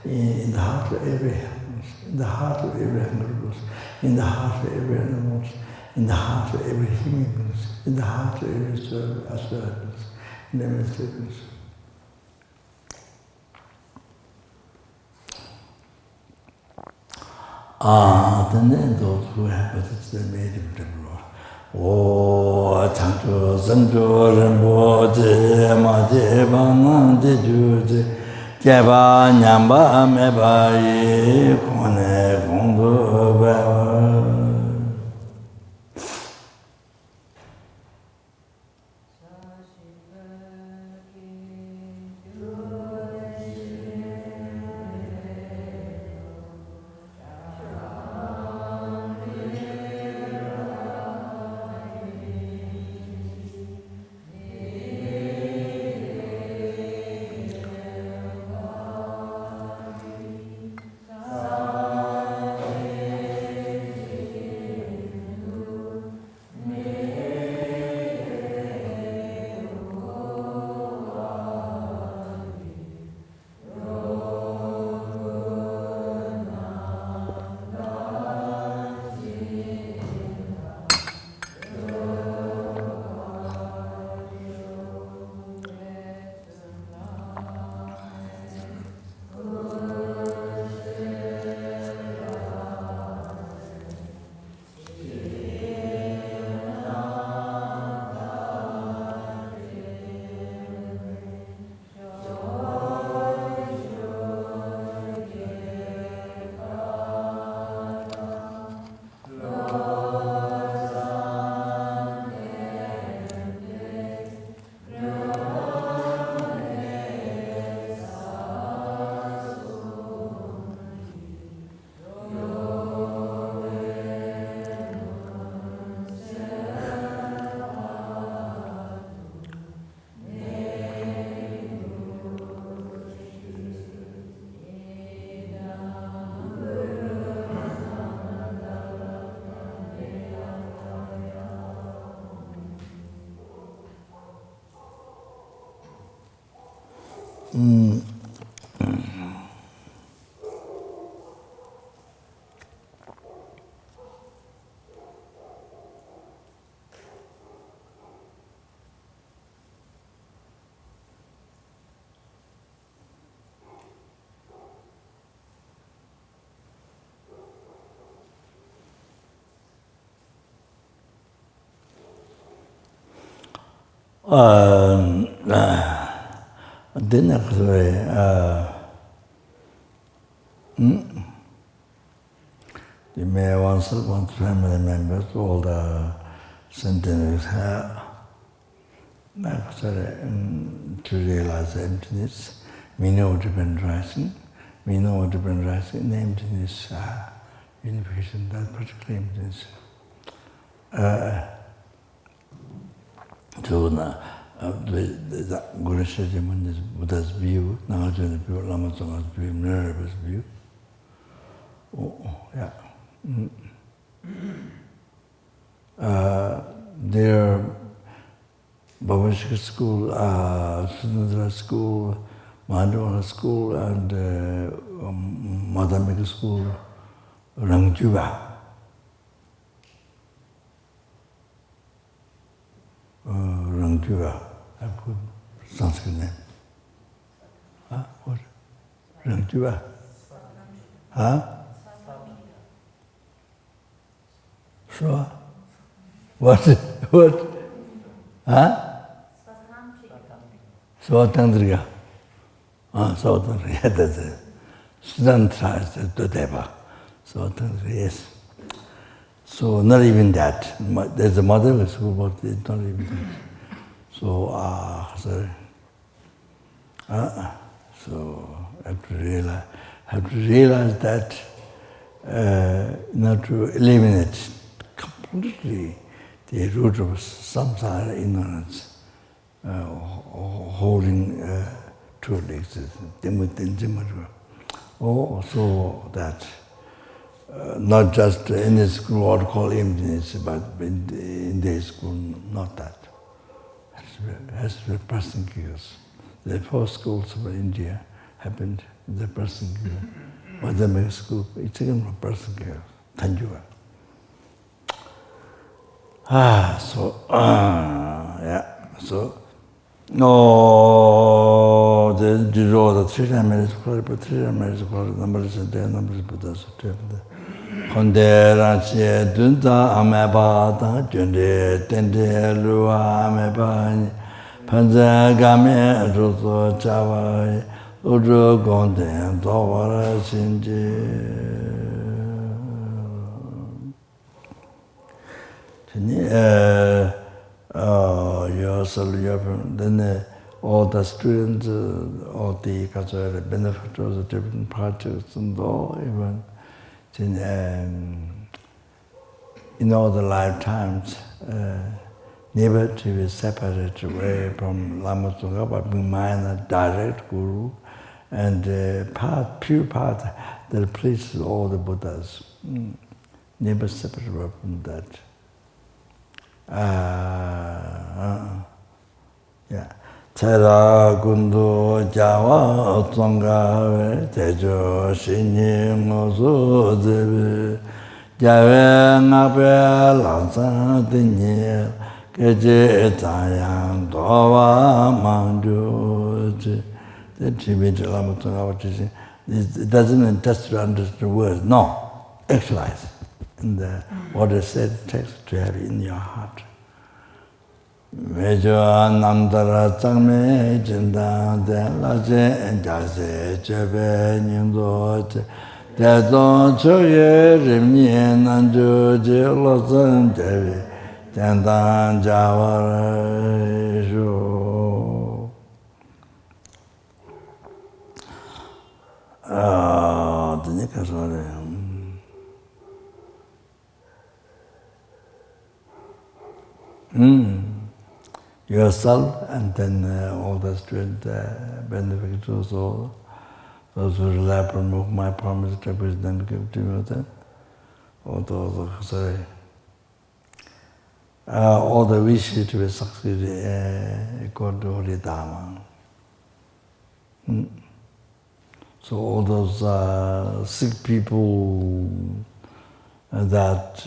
in the heart of every helpings, in the heart of every hunger, in the heart of every animal, in the heart of every human being, in the heart of every aspirants, in every sequence. Then those who have participated made him to grow. Oh, Tanto, Santo, Rinpoche, Mate, Bana, Deju, Jeba, Nyamba, Meba, Ye, Kone, Kondo, Beba. Then you may want family members, all the sentences have to realize emptiness, meaning of dependent rising, in emptiness, unification, that particular emptiness. The Guru Shajaman is Buddha's view, Nagaja's view, Lama's view, Rebirth's view. Yeah. Their Bhavashika school, Sunandra school, Mandavana school, and Madhamika school, Rangjuva. Rangjuva, I put Sanskrit name. What? Rangjuva? So, what? Svatandriya. Svatandriya, that's it. Sudantra, the Deva. Svatandriya, yes. So, not even that. There's a mother school, but it's not even that. So, sorry. So, I have to realize that, not to eliminate completely the root of samsara ignorance, holding truly existence. So that not just in the school what called emptiness, but in the school, not that. It has to be person kills. The four schools of India happened in the person kill. But the main school, it's again a person kill. Tanjua. The road, the 3 minutes, but 3 minutes, numbers a day, numbers of Buddhas. Honda, Dunta, Amabata, Junde, Tende, Lua, Amabani, Panza, Game, Roto, Java, Udro, Gonde, Dovara, Sinji. Then all the students, all the benefactors of different projects and all, even in all the lifetimes, never to be separated away from Lama Tsongkhapa, but being a direct guru, and pure path that pleases all the Buddhas. Never separate away from that. Tera Gundu Jawa Tsongga Tejo Shinyi Mozu Zebi Jave Ngabe Lansa Dinyi Keje Tayang Towa Mangdu. The Tibetan Lama Tsongkhapa teaching, it doesn't just to understand the words, no, actualize. And what is said text to have in your heart. Mejo Namdara Changme Jinda De Laje Jase Chebe Nyingdo Dezo Choye Rimni Nanju Je Lozan Devi Tendan Jawara Shu. The Nikasore. Yourself, and then all the student benefactors, all those who rely upon my promise to them give to you, all those, all the wishes to be succeeded according to Holy Dharma. So all those sick people that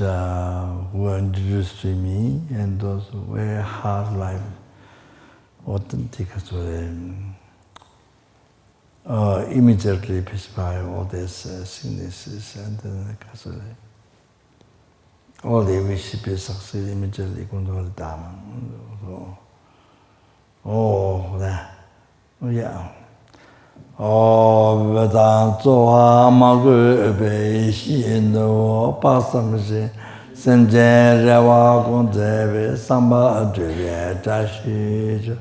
who were introduced to me, and those very hard life, authentic, immediately pacify all these sicknesses, and then all they wish to be succeed immediately going to the Dharma. Yeah. Vedant Zoha Magu Be Shin No Pasamsi Semje Rewa Gunzebe Samba Dube Tashi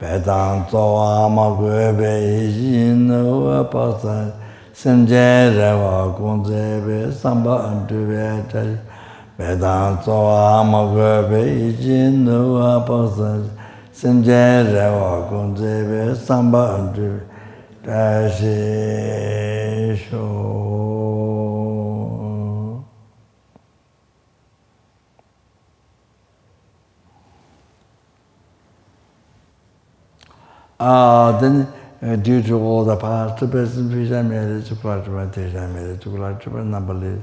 Vedant Zoha Magu Be Shin No Pasam Semje Rewa Gunzebe Samba Dube Tashi Vedant Zoha Magu Be Shin No Pasam Semje Rewa Gunzebe Samba Dube Then, due to all the past, present, future, marriage, cultivation, marriage, cultivation, numberless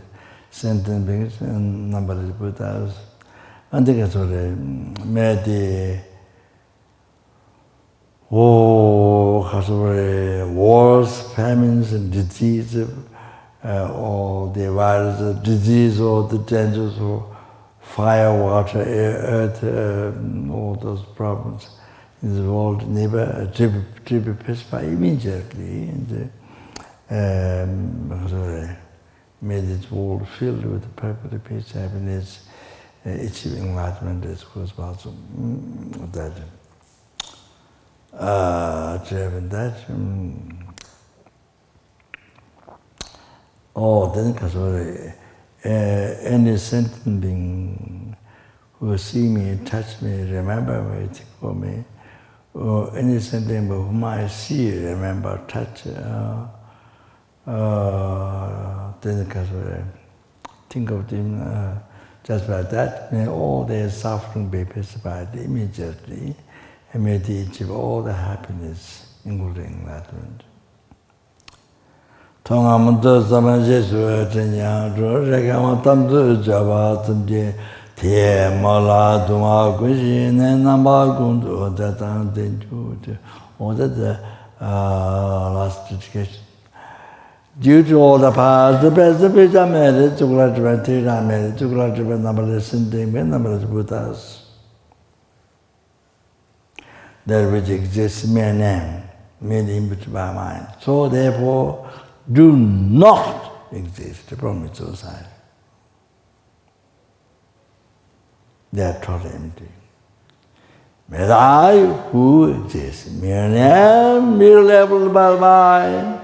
sentient beings and numberless Buddhas, and they get made the wars, famines, and disease, or the virus, disease, or the dangers, or fire, water, air, earth, all those problems in the world, never to be pacified immediately, and made this world filled with perfect peace, happiness, achieving enlightenment as close possible. That. Then any sentient being who see me, touch me, remember me, think for me, or any sentient being whom I see, remember, touch, then think of them just like that, may all their suffering be pacified immediately, and may they achieve all the happiness, including enlightenment. Tongamanto Samajesu Tanya, Rogama Tamdu Java Tamje, Te Mala Duma Gushin, and Namagundu, that I'm the order the last education. Due to all the past, the best of which I made to graduate, I made to graduate numberless sentient, numberless Buddhas. That which exists mere name, mere image by mind. So therefore, do not exist from its own side. They are totally empty. But I, who exists, mere name, mere level by mind,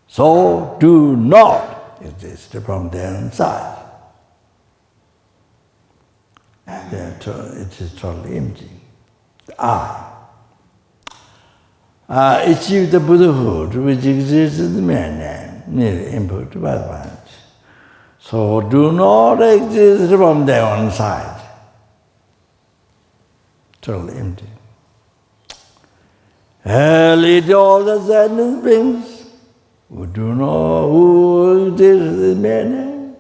so do not exist from their inside. And it is totally empty. I achieve the Buddhahood which exists in the mere name, mere input by the mind. So do not exist from their own side. Totally empty. Lead all the sentient beings who do not who exist in mere name.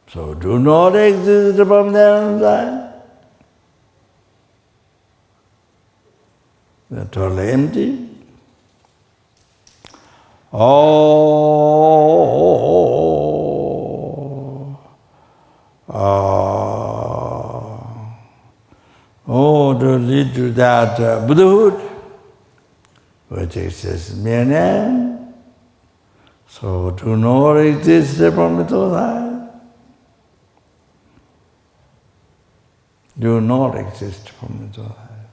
So do not exist from their own side. They're totally empty. To lead to that Buddhahood, which exists in mere name, so do not exist from its own side. Do not exist from its own side.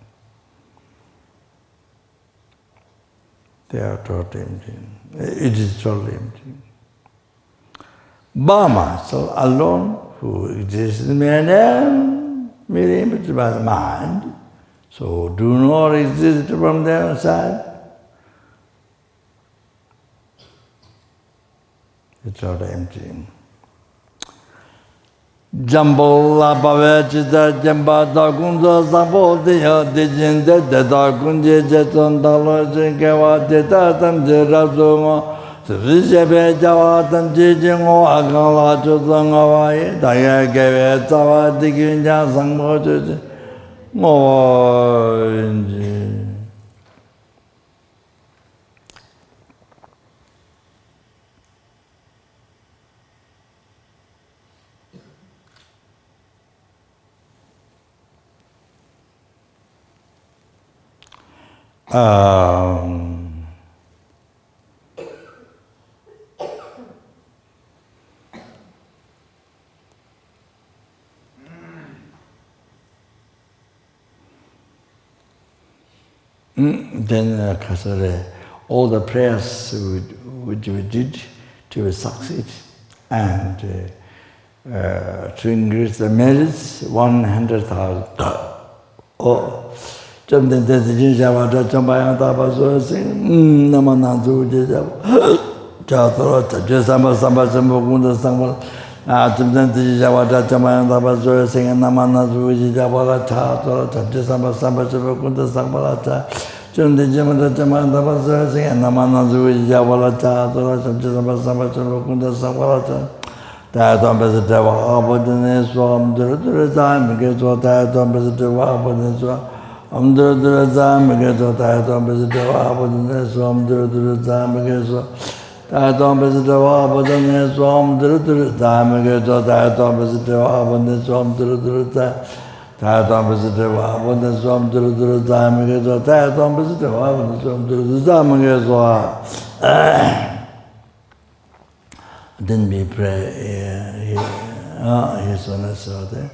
They are totally empty. It is totally empty. Brahma, so alone, who exists in mere name, mere image by the mind, so do not exist from their side. It's totally empty. Jambula Bavachita Jamba Dagunza Sabo Deya Dijin de Dagunje Jeton Dalajin Kawa Detatam Jerazuma Srishabe Javatam Jijingo Agala Chuzangawai Daya Gave Tawa Diginja Sangmo Moinji. Then all the prayers which we did to succeed and to increase the merits, 100,000. Oh. Some then the Java Chambayang Tabaso sing Namanazu Java just Samba Mugunda Samba. Some then the Java Chambayang Tabaso sing Namanazu Java Tato, just Samba Mugunda Samba. Some the Jamada Chaman Tabaso sing Namanazu Java Tato, just Samba Mugunda Samba. That on President Abodin Swam the time, get what I don't President Abodin Swam. Under the time against what I don't visit the Abodin Swam the time against I don't visit the Abodin Swam the time against what I don't visit the Abodin Swam the time. I don't visit the Abodin Swam the time against what I don't visit the Abodin Swam the time against what. Then we pray his honor there.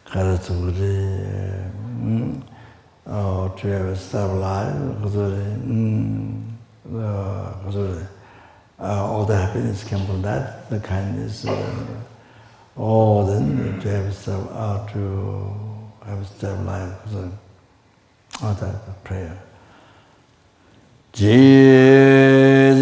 Karaturi. To have a stable life, all the happiness comes from that, the kindness, then to have a stable life, all that the prayer. Jesus.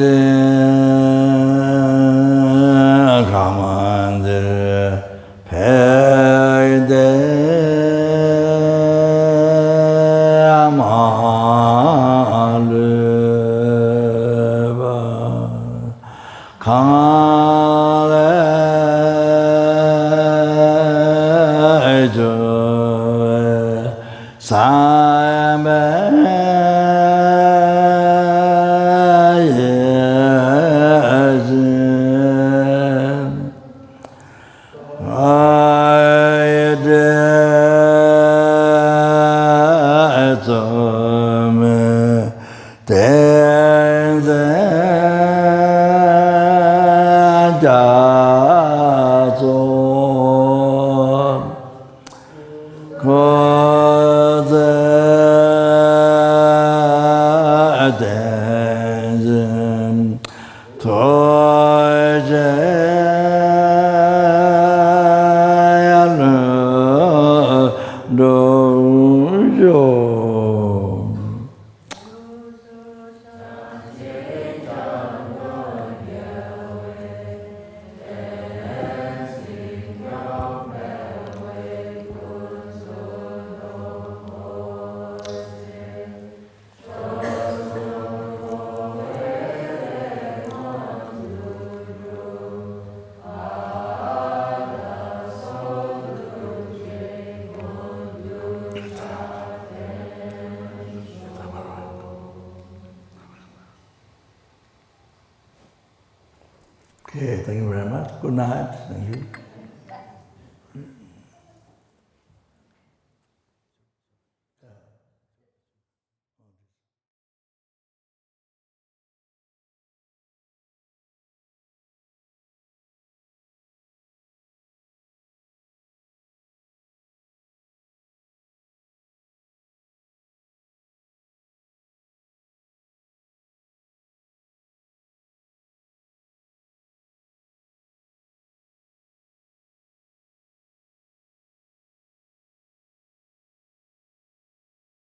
Okay, thank you very much. Good night. Thank you.